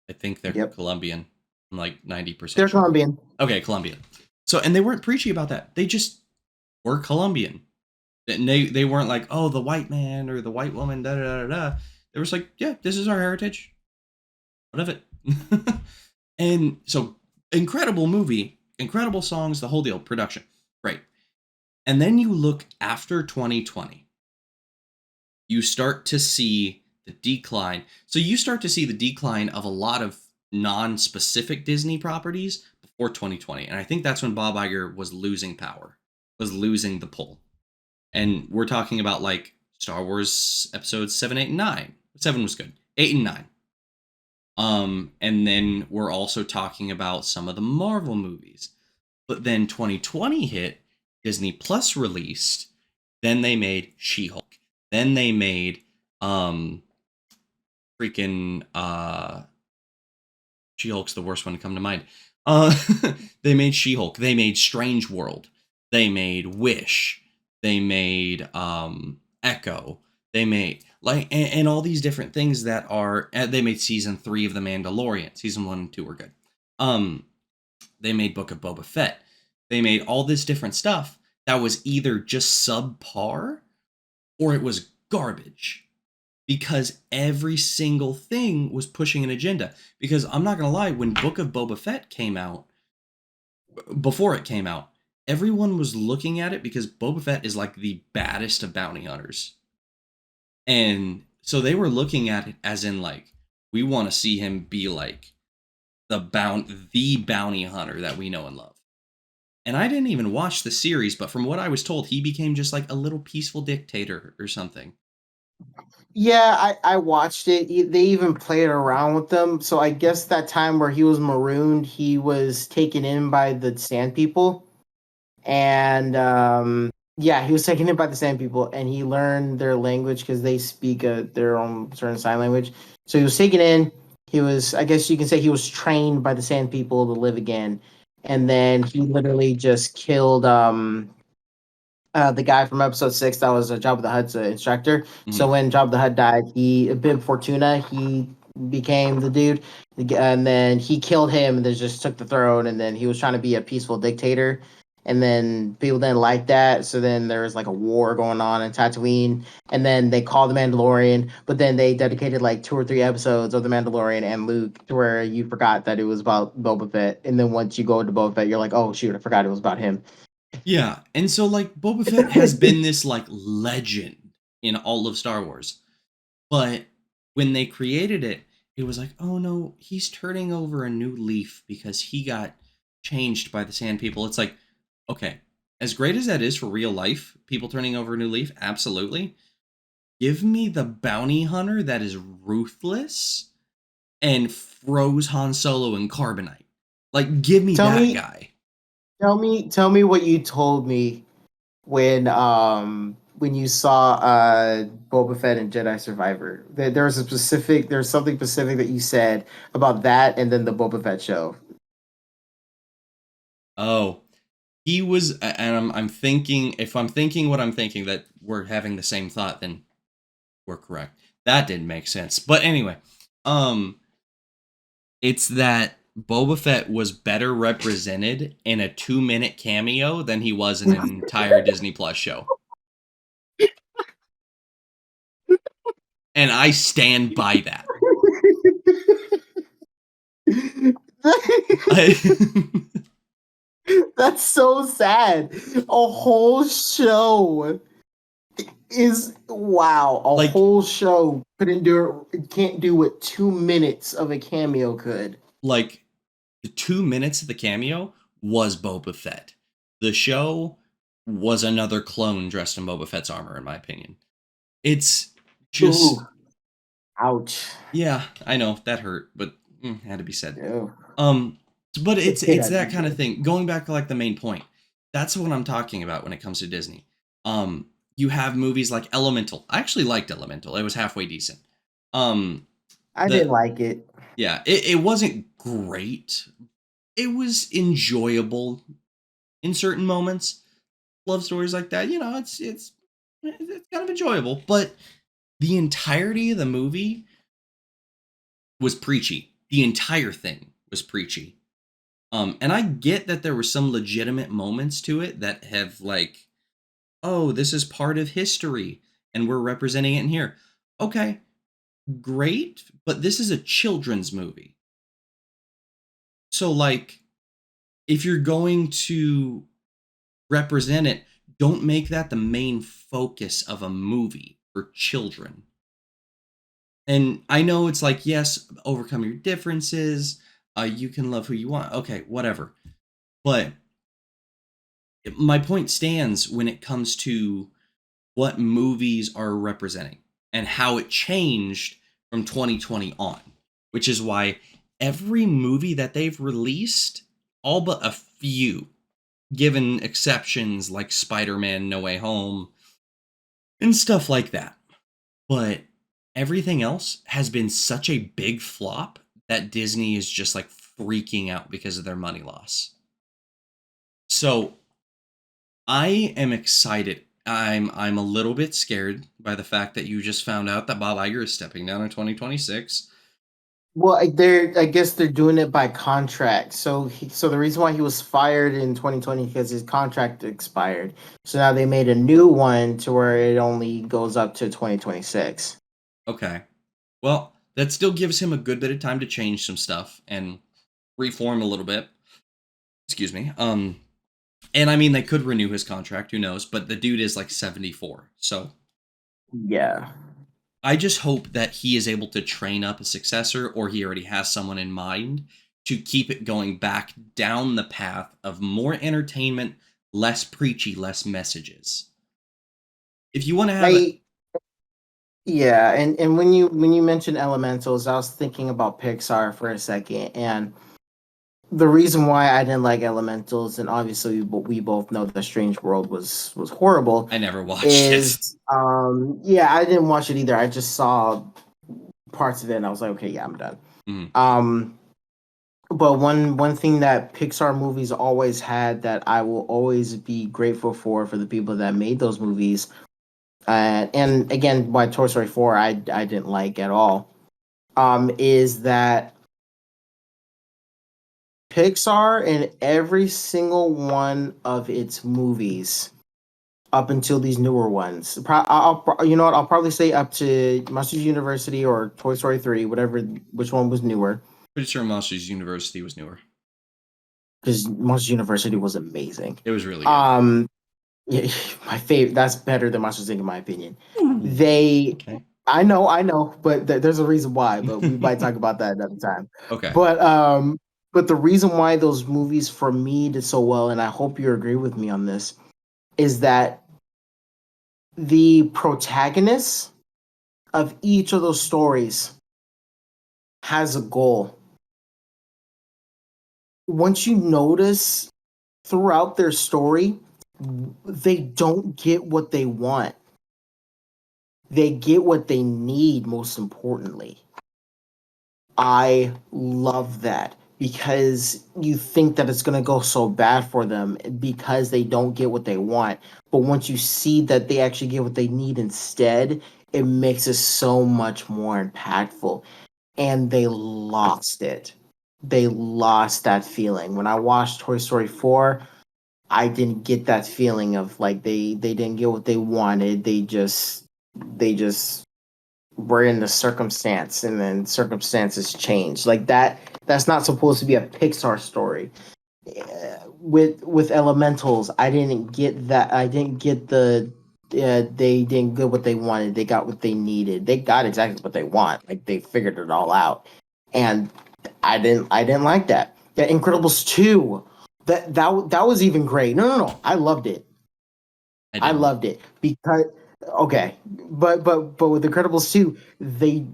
I think they're Colombian. I'm like 90% They're sure. Colombian. Okay, Colombian. So, and they weren't preachy about that. They just were Colombian. And they weren't like, oh, the white man or the white woman, da da da da. They were just like, yeah, this is our heritage. What of it? And so, incredible movie, incredible songs, the whole deal, production, great. And then you look after 2020, you start to see the decline. So you start to see the decline of a lot of non-specific Disney properties before 2020. And I think that's when Bob Iger was losing power, was losing the pull. And we're talking about like Star Wars episodes 7, 8, and 9. 7 was good. 8 and 9. And then we're also talking about some of the Marvel movies. But then 2020 hit, Disney Plus released, then they made She-Hulk. Then they made She-Hulk's the worst one to come to mind. They made She-Hulk. They made Strange World. They made Wish. They made Echo. They made and all these different things that are. They made season 3 of The Mandalorian. Season 1 and 2 were good. They made Book of Boba Fett. They made all this different stuff that was either just subpar or it was garbage. Because every single thing was pushing an agenda. Because I'm not going to lie, when Book of Boba Fett came out, before it came out, everyone was looking at it because Boba Fett is like the baddest of bounty hunters. And so they were looking at it as in like, we want to see him be like the bounty hunter that we know and love. And I didn't even watch the series, but from what I was told, he became just like a little peaceful dictator or something. Yeah, I watched it. They even played around with them. So I guess that time where he was marooned, he was taken in by the Sand People. And yeah, he was taken in by the Sand People, and he learned their language because they speak their own certain sign language. So he was taken in. He was, I guess you can say, he was trained by the Sand People to live again. And then he literally just killed the guy from episode 6 that was Jabba the Hutt's instructor. So Mhm. when Jabba the Hutt died, he Bib Fortuna, he became the dude, and then he killed him and then just took the throne. And then he was trying to be a peaceful dictator, and then people didn't like that. So then there was like a war going on in Tatooine, and then they called the Mandalorian, but then they dedicated like 2 or 3 episodes of the Mandalorian and Luke to where you forgot that it was about Boba Fett. And then once you go into Boba Fett, you're like, oh shoot, I forgot it was about him. Yeah, and so like Boba Fett has been this like legend in all of Star Wars. But when they created it, it was like, oh no, he's turning over a new leaf because he got changed by the Sand People. It's like, okay, as great as that is for real life, people turning over a new leaf, absolutely. Give me the bounty hunter that is ruthless and froze Han Solo in carbonite. Like, give me Tell that me, guy. tell me what you told me when you saw Boba Fett and Jedi Survivor. There was a specific, there's something specific that you said about that, and then the Boba Fett show. Oh, he was, and I'm thinking, if I'm thinking what I'm thinking, that we're having the same thought, then we're correct. That didn't make sense. But anyway, um, it's that Boba Fett was better represented in a 2 minute cameo than he was in an entire Disney Plus show. And I stand by that. I, That's so sad. A whole show is wow. A like whole show couldn't do it. Can't do what 2 minutes of a cameo could. like the 2 minutes of the cameo was Boba Fett. The show was another clone dressed in Boba Fett's armor, in my opinion. It's Ooh, just ouch. yeah, I know that hurt, but had to be said. Ew. Um, but It it's had to that be kind of said. thing. Going back to like the main point, that's what I'm talking about when it comes to Disney. You have movies like Elemental. I actually liked Elemental. It was halfway decent. Um, I didn't the like it. yeah, it wasn't great. It was enjoyable in certain moments. Love stories like that, you know, it's kind of enjoyable. But the entirety of the movie was preachy. The entire thing was preachy. And I get that there were some legitimate moments to it that have like, oh, this is part of history and we're representing it in here. Okay, great, but this is a children's movie. So like if you're going to represent it, don't make that the main focus of a movie for children. And I know it's like, yes, overcome your differences. You can love who you want. Okay, whatever. But my point stands when it comes to what movies are representing and how it changed from 2020 on, which is why every movie that they've released, all but a few, given exceptions like Spider-Man No Way Home and stuff like that. But everything else has been such a big flop that Disney is just like freaking out because of their money loss. So I am excited. I'm a little bit scared by the fact that you just found out that Bob Iger is stepping down in 2026. Well, I guess they're doing it by contract. So the reason why he was fired in 2020 because his contract expired. So now they made a new one to where it only goes up to 2026. Okay. Well, that still gives him a good bit of time to change some stuff and reform a little bit. Excuse me. And I mean they could renew his contract, who knows, but the dude is like 74. So Yeah. I just hope that he is able to train up a successor or he already has someone in mind to keep it going back down the path of more entertainment, less preachy, less messages. If you want to have I Yeah, and when you mentioned elementals, I was thinking about Pixar for a second, and the reason why I didn't like elementals, and obviously we both know the Strange World was horrible, I never watched is it. yeah, I didn't watch it either. I just saw parts of it, and I was like, okay, yeah, I'm done. Mhm. Um, but one thing that Pixar movies always had that I will always be grateful for the people that made those movies, and again, why Toy Story 4 I didn't like at all, is that Pixar in every single one of its movies up until these newer ones. You know what? I'll probably say up to Monsters University or Toy Story 3, whatever, which one was newer. Pretty sure Monsters University was newer. Because Monsters University was amazing. It was really good. Um, yeah, my favorite. That's better than Monsters Inc. in my opinion. Ooh, They, okay. I know, but there's a reason why. But we might talk about that another time. Okay. But um, but the reason why those movies for me did so well, and I hope you agree with me on this, is that the protagonist of each of those stories has a goal. Once you notice throughout their story, they don't get what they want. They get what they need, most importantly. I love that because you think that it's going to go so bad for them because they don't get what they want. But once you see that they actually get what they need instead, it makes it so much more impactful. And they lost it. They lost that feeling. When I watched Toy Story 4, I didn't get that feeling of like they didn't get what they wanted. They just were in the circumstance and then circumstances changed. Like that's not supposed to be a Pixar story. With Elementals, I didn't get that. I didn't get they didn't get what they wanted. They got what they needed. They got exactly what they want. Like they figured it all out. And I didn't like that. Yeah, Incredibles 2. That was even great. No. I loved it. I I didn't. loved it because okay, but with Incredibles 2, they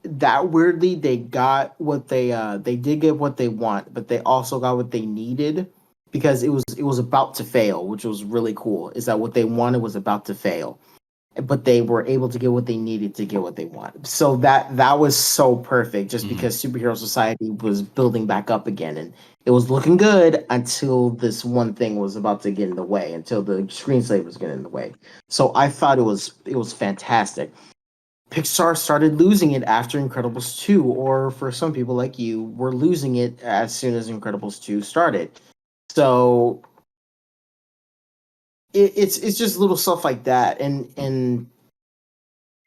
that weirdly they got what they did get what they want, but they also got what they needed because it was about to fail, which was really cool. Is that what they wanted was about to fail, but they were able to get what they needed to get what they wanted. So that was so perfect, just Mhm. because superhero society was building back up again, and it was looking good until this one thing was about to get in the way, until the screenslate was getting in the way. So I thought it was fantastic. Pixar started losing it after Incredibles 2, or for some people like you, were losing it as soon as Incredibles 2 started. So it's just little stuff like that, and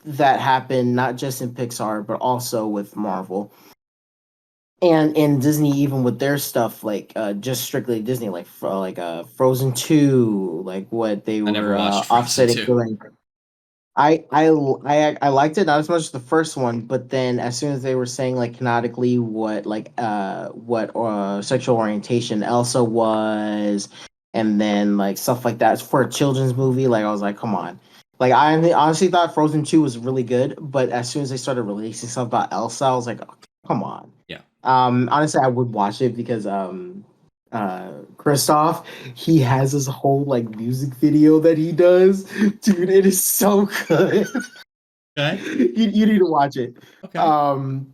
that happened not just in Pixar but also with Marvel and Disney, even with their stuff like just strictly Disney, like Frozen 2, like what they I never were watched Frozen offsetting 2. doing. I liked it not as much as the first one, but then as soon as they were saying like canonically what sexual orientation Elsa was, and then like stuff like that for a children's movie, like I was like, come on. Like I honestly thought Frozen 2 was really good, but as soon as they started releasing stuff about Elsa, I was like, oh, come on. Yeah. Honestly, I would watch it because Kristoff, he has this whole like music video that he does. Dude, it is so good. Okay. You need to watch it. Okay. Um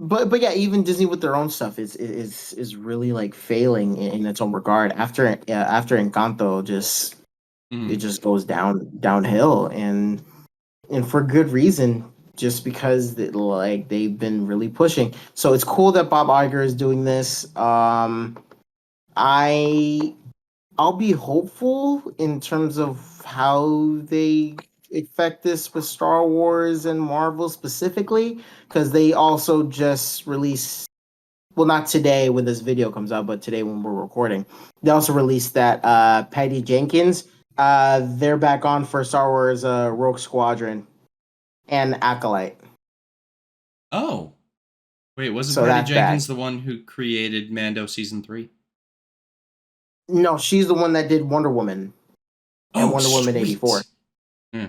but yeah, even Disney with their own stuff is really like failing in its own regard. After Encanto, it Mhm. just goes downhill, and for good reason, just because like they've been really pushing. So it's cool that Bob Iger is doing this. I I'll be hopeful in terms of how they affect this with Star Wars and Marvel specifically, because they also just released, well, not today when this video comes out, but today when we're recording, they also released that Patty Jenkins, they're back on for Star Wars Rogue Squadron and Acolyte. Oh. Wait, wasn't So Patty that's bad. Jenkins the one who created Mando season 3? No, she's the one that did Wonder Woman and Oh, Wonder Woman sweet. 84. Yeah.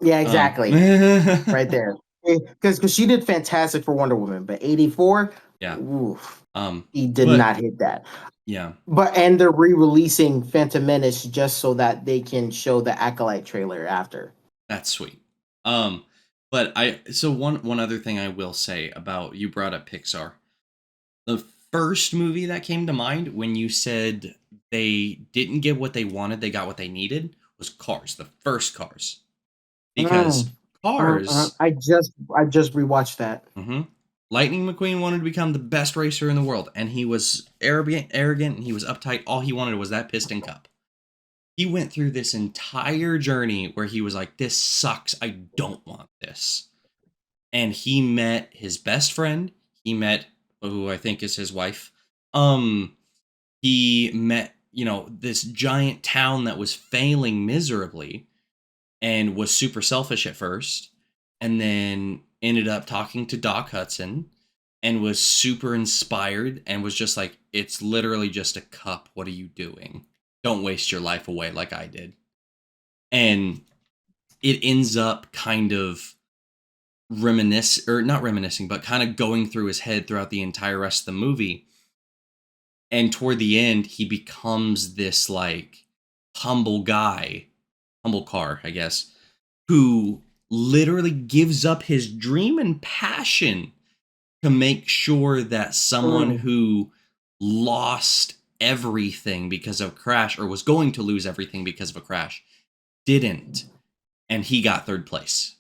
Yeah, Um, exactly. Right there. Because she did fantastic for Wonder Woman, but 84, yeah. oof, Um, he did but not hit that. yeah, And they're re-releasing Phantom Menace just so that they can show the Acolyte trailer after. that's sweet. Um, but so one other thing I will say about, you brought up Pixar. The first movie that came to mind when you said they didn't get what they wanted, they got what they needed, was Cars, the first Cars. Because Mm. Cars, I just rewatched that. mhm, Lightning McQueen wanted to become the best racer in the world, and he was arrogant, and he was uptight. All he wanted was that piston cup. He went through this entire journey where he was like, "This sucks. I don't want this." And he met his best friend. He met, who I think is his wife. He met, this giant town that was failing miserably and was super selfish at first, and then ended up talking to Doc Hudson and was super inspired and was just like, "It's literally just a cup. What are you doing? Don't waste your life away like I did." And it ends up kind of not reminiscing, but kind of going through his head throughout the entire rest of the movie. And toward the end, he becomes this like humble guy, humble car, I guess, who literally gives up his dream and passion to make sure that someone Mm. who lost everything because of a crash, or was going to lose everything because of a crash, didn't. And he got third place.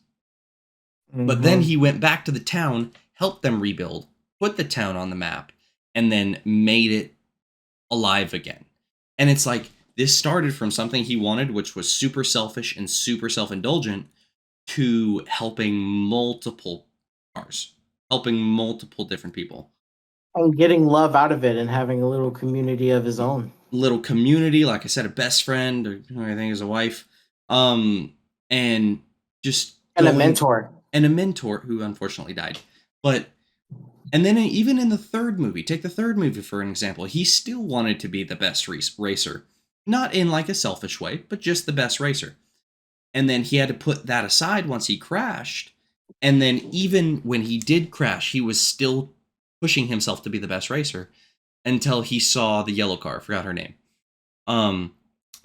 But then Mm-hmm. he went back to the town, helped them rebuild, put the town on the map, and then made it alive again. And it's like, this started from something he wanted, which was super selfish and super self indulgent, to helping multiple cars, helping multiple different people. And getting love out of it and having a little community of his own. Little community, like I said, a best friend, or I think is a wife, and just And a going, mentor. and a mentor who unfortunately died. But and then even in the third movie, take the third movie for an example, he still wanted to be the best racer, not in like a selfish way, but just the best racer. And then he had to put that aside once he crashed. And then even when he did crash, he was still pushing himself to be the best racer until he saw the yellow car. I forgot her name. Um,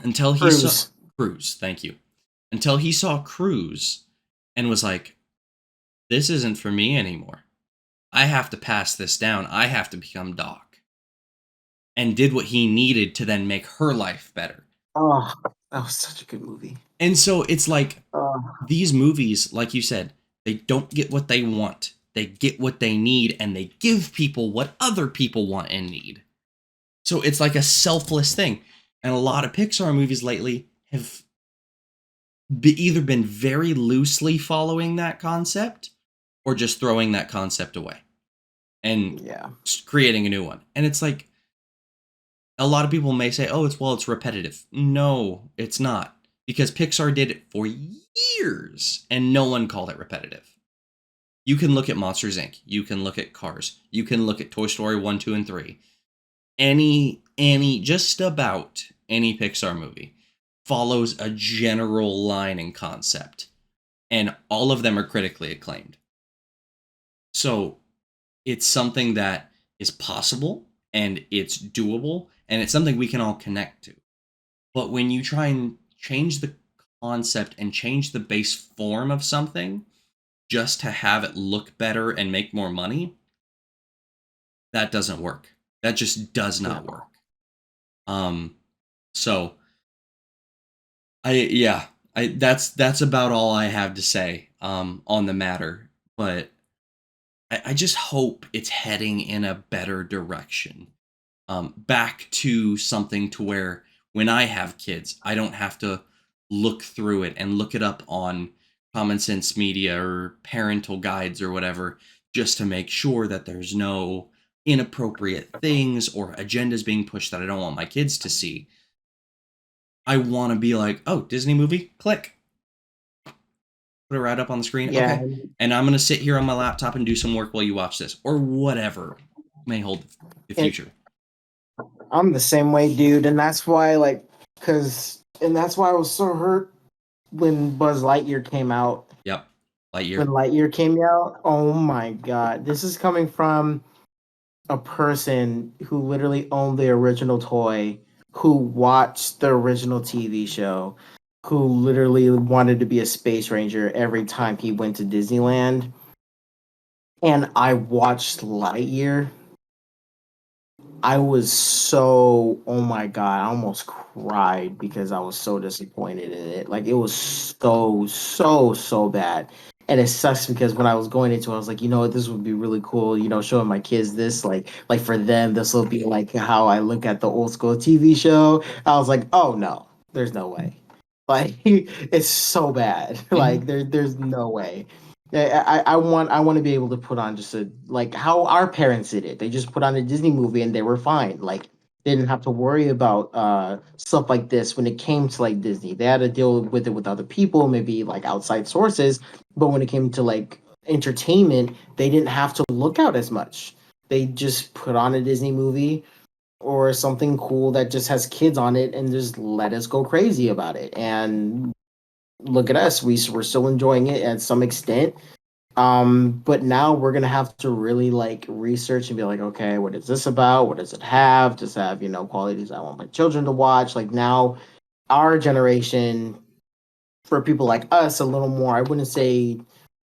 until he saw Cruz. Cruz. Thank you. Until he saw Cruz and was like, "This isn't for me anymore. I have to pass this down. I have to become Doc." And did what he needed to then make her life better. Oh, that was such a good movie. And so it's like, Oh, these movies, like you said, they don't get what they want. They get what they need, and they give people what other people want and need. So it's like a selfless thing. And a lot of Pixar movies lately have either been very loosely following that concept, or just throwing that concept away and yeah. creating a new one. And it's like, a lot of people may say, "Oh, it's repetitive." No, it's not, because Pixar did it for years and no one called it repetitive. You can look at Monsters Inc. You can look at Cars. You can look at Toy Story 1, 2, and 3. Just about any Pixar movie follows a general line and concept, and all of them are critically acclaimed. So it's something that is possible, and it's doable, and it's something we can all connect to. But when you try and change the concept and change the base form of something just to have it look better and make more money, that doesn't work. That just does not No. work. Um, so that's about all I have to say on the matter. But I just hope it's heading in a better direction. Back to something to where when I have kids, I don't have to look through it and look it up on Common Sense Media or parental guides or whatever, just to make sure that there's no inappropriate things or agendas being pushed that I don't want my kids to see. I want to be like, "Oh, Disney movie, click." Put it right up on the screen. Yeah, Okay. And I'm going to sit here on my laptop and do some work while you watch this or whatever may hold the and future. I'm the same way, dude, and that's why that's why I was so hurt when Buzz Lightyear came out. Yep. Lightyear. When Lightyear came out, oh my god, this is coming from a person who literally owned the original toy, who watched the original TV show, who literally wanted to be a space ranger every time he went to Disneyland. And I watched Lightyear. I was so, oh my god, I almost cried because I was so disappointed in it. Like it was so bad. And it sucks because when I was going into it, I was like, you know what, this would be really cool, showing my kids this, like for them, this will be like how I look at the old school TV show. I was like, oh no, there's no way. Like it's so bad. Mm-hmm. Like there's no way. I want to be able to put on just a like how our parents did it. They just put on a Disney movie and they were fine. Like they didn't have to worry about stuff like this when it came to like Disney. They had to deal with it with other people, maybe like outside sources. But when it came to like entertainment, they didn't have to look out as much. They just put on a Disney movie or something cool that just has kids on it and just let us go crazy about it. And look at us, we're still enjoying it at some extent. But now we're gonna have to really like research and be like, okay, what is this about? What does it have? Does it have, qualities I want my children to watch? Like now our generation, for people like us, a little more, I wouldn't say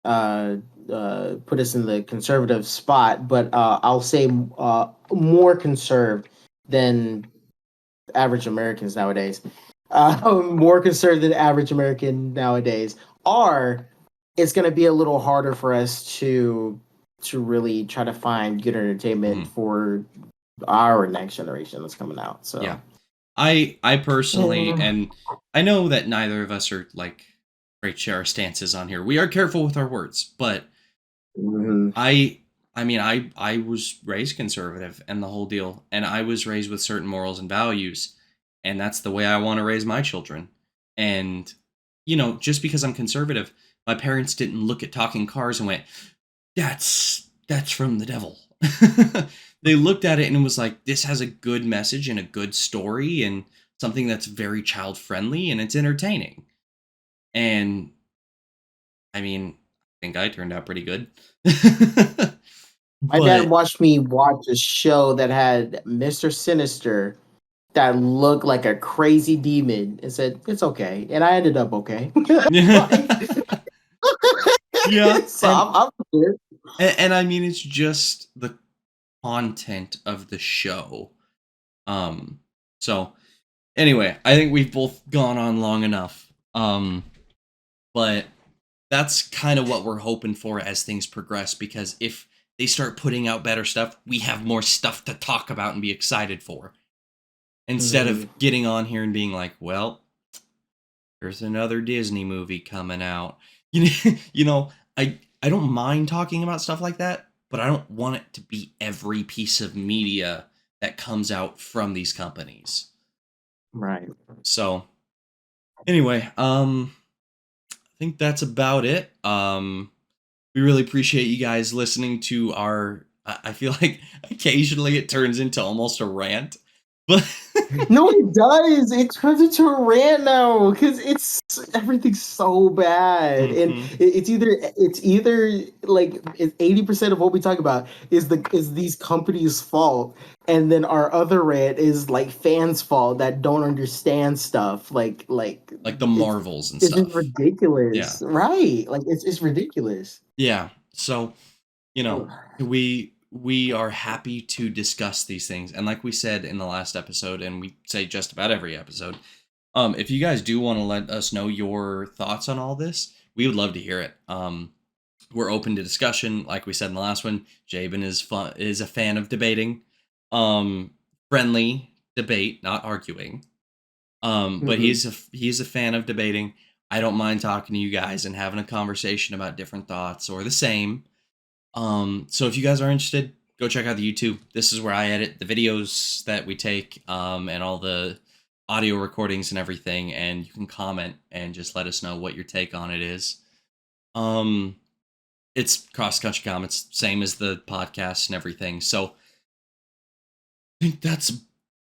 uh put us in the conservative spot, but I'll say more conserved than average Americans nowadays. More conservative than average American nowadays are. It's going to be a little harder for us to really try to find good entertainment for our next generation that's coming out. So Yeah. I personally, yeah. and I know that neither of us are like great share our stances on here. We are careful with our words, but Mhm. I mean I was raised conservative and the whole deal, and I was raised with certain morals and values, and that's the way I want to raise my children. And just because I'm conservative, my parents didn't look at talking cars and went, that's from the devil. They looked at it and it was like, this has a good message and a good story and something that's very child friendly and it's entertaining. And I mean, I think I turned out pretty good. My dad But watched me watch a show that had Mr. Sinister that looked like a crazy demon and said, it's okay. And I ended up okay. Like, yeah, so I'm good. and I mean it's just the content of the show. So anyway, I think we've both gone on long enough. But that's kind of what we're hoping for as things progress, because if they start putting out better stuff, we have more stuff to talk about and be excited for. Instead Mhm. of getting on here and being like, well, there's another Disney movie coming out. I don't mind talking about stuff like that, but I don't want it to be every piece of media that comes out from these companies. Right. So, anyway, I think that's about it. We really appreciate you guys listening to our. I feel like occasionally it turns into almost a rant, but No, it does. It turns into a rant now because it's everything's so bad, and Mhm. it's either like 80% of what we talk about is these companies' fault, and then our other rant is like fans' fault that don't understand stuff. Like Like the it's Marvels and it's just stuff. Yeah, ridiculous, right? Like it's ridiculous. yeah. So we are happy to discuss these things, and like we said in the last episode, and we say just about every episode. If you guys do want to let us know your thoughts on all this, we would love to hear it. We're open to discussion. Like we said in the last one, Jabin is a fan of debating, friendly debate, not arguing. But Mhm. he's a fan of debating. I don't mind talking to you guys and having a conversation about different thoughts or the same. So if you guys are interested, go check out the YouTube. This is where I edit the videos that we take, and all the audio recordings and everything. And you can comment and just let us know what your take on it is. It's Cross Country Comments, same as the podcast and everything. So I think that's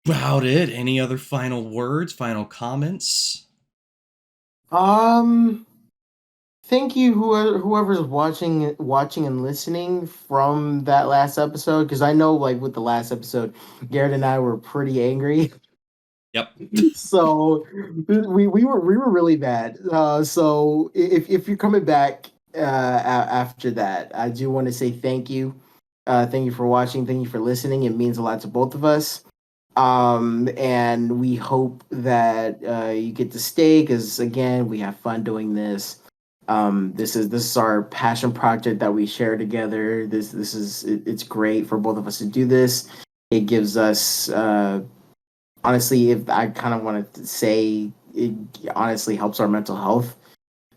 about it. Any other final words, final comments? Thank you, whoever's watching and listening from that last episode, because I know, like, with the last episode, Garrett and I were pretty angry. Yep. So we were really bad. So if you're coming back after that, I do want to say thank you. Thank you for watching. Thank you for listening. It means a lot to both of us. And we hope that you get to stay, because again, we have fun doing this. This is our passion project that we share together. It's great for both of us to do this. It gives us honestly, if I kind of wanted to say, it honestly helps our mental health,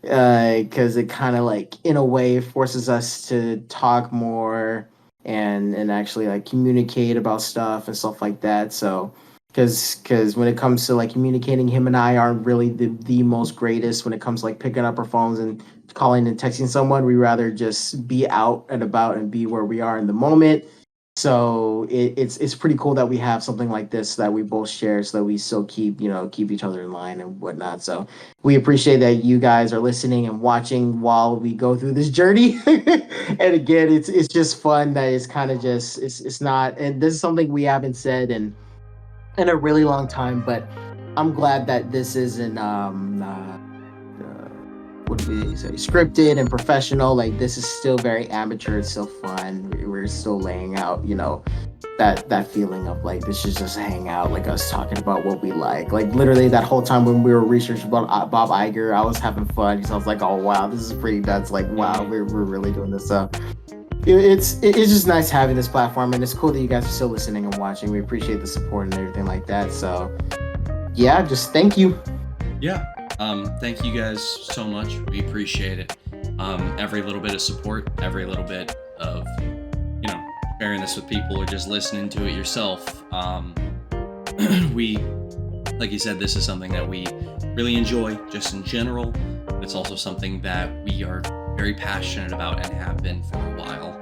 because it kind of, like, in a way, forces us to talk more and actually, like, communicate about stuff and stuff like that. So because when it comes to, like, communicating, him and I aren't really the most greatest when it comes to, like, picking up our phones and calling and texting someone. We rather just be out and about and be where we are in the moment. So it's pretty cool that we have something like this that we both share, so that we still keep each other in line and whatnot. So we appreciate that you guys are listening and watching while we go through this journey. And again, it's just fun that it's kind of just it's not, and this is something we haven't said in a really long time, but I'm glad that this isn't what do we say, scripted and professional. Like, this is still very amateur. It's still fun. We're still laying out, that feeling of, like, this is just a hangout, like us talking about what we like literally that whole time when we were researching about Bob Iger, I was having fun because I was like, oh wow, this is pretty nuts. Like, wow, we're really doing this. So it's just nice having this platform, and it's cool that you guys are still listening and watching. We appreciate the support and everything like that. So yeah, just thank you. Yeah. Thank you guys so much. We appreciate it. Every little bit of support, every little bit of, sharing this with people or just listening to it yourself. We, like you said, this is something that we really enjoy just in general. It's also something that we are very passionate about and have been for a while.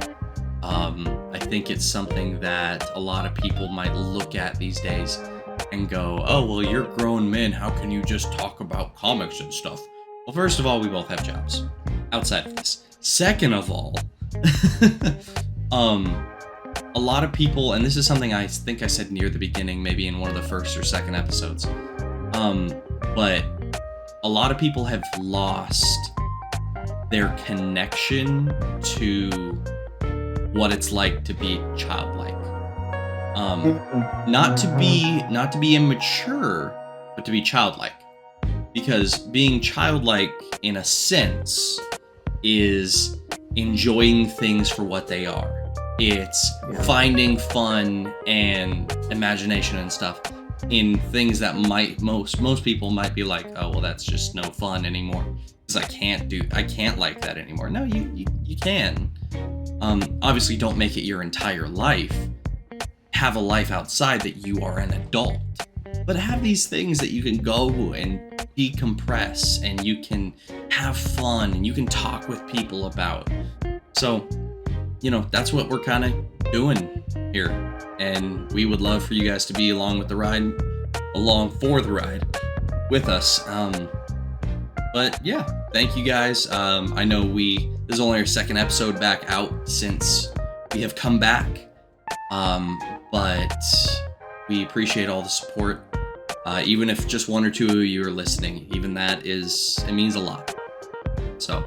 I think it's something that a lot of people might look at these days and go, oh, well, you're grown men. How can you just talk about comics and stuff? Well, first of all, we both have jobs outside of this. Second of all, a lot of people, and this is something I think I said near the beginning, maybe in one of the first or second episodes, but a lot of people have lost their connection to what it's like to be childlike. Not to be immature, but to be childlike. Because being childlike, in a sense, is enjoying things for what they are. It's finding fun and imagination and stuff in things that most people might be like, oh, well, that's just no fun anymore. Because I can't like that anymore. No, you can. Obviously, don't make it your entire life. Have a life outside that you are an adult, but have these things that you can go and decompress, and you can have fun, and you can talk with people about. So, that's what we're kind of doing here, and we would love for you guys to be along for the ride with us. But yeah, thank you guys. I know this is only our second episode back out since we have come back. But we appreciate all the support. Even if just one or two of you are listening, even that it means a lot. So,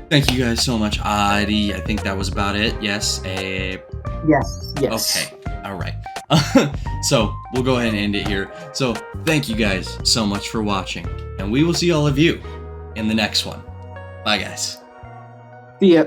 thank you guys so much. Adi, I think that was about it. Yes. Yes. Okay. All right. So we'll go ahead and end it here. So thank you guys so much for watching, and we will see all of you in the next one. Bye, guys. See ya.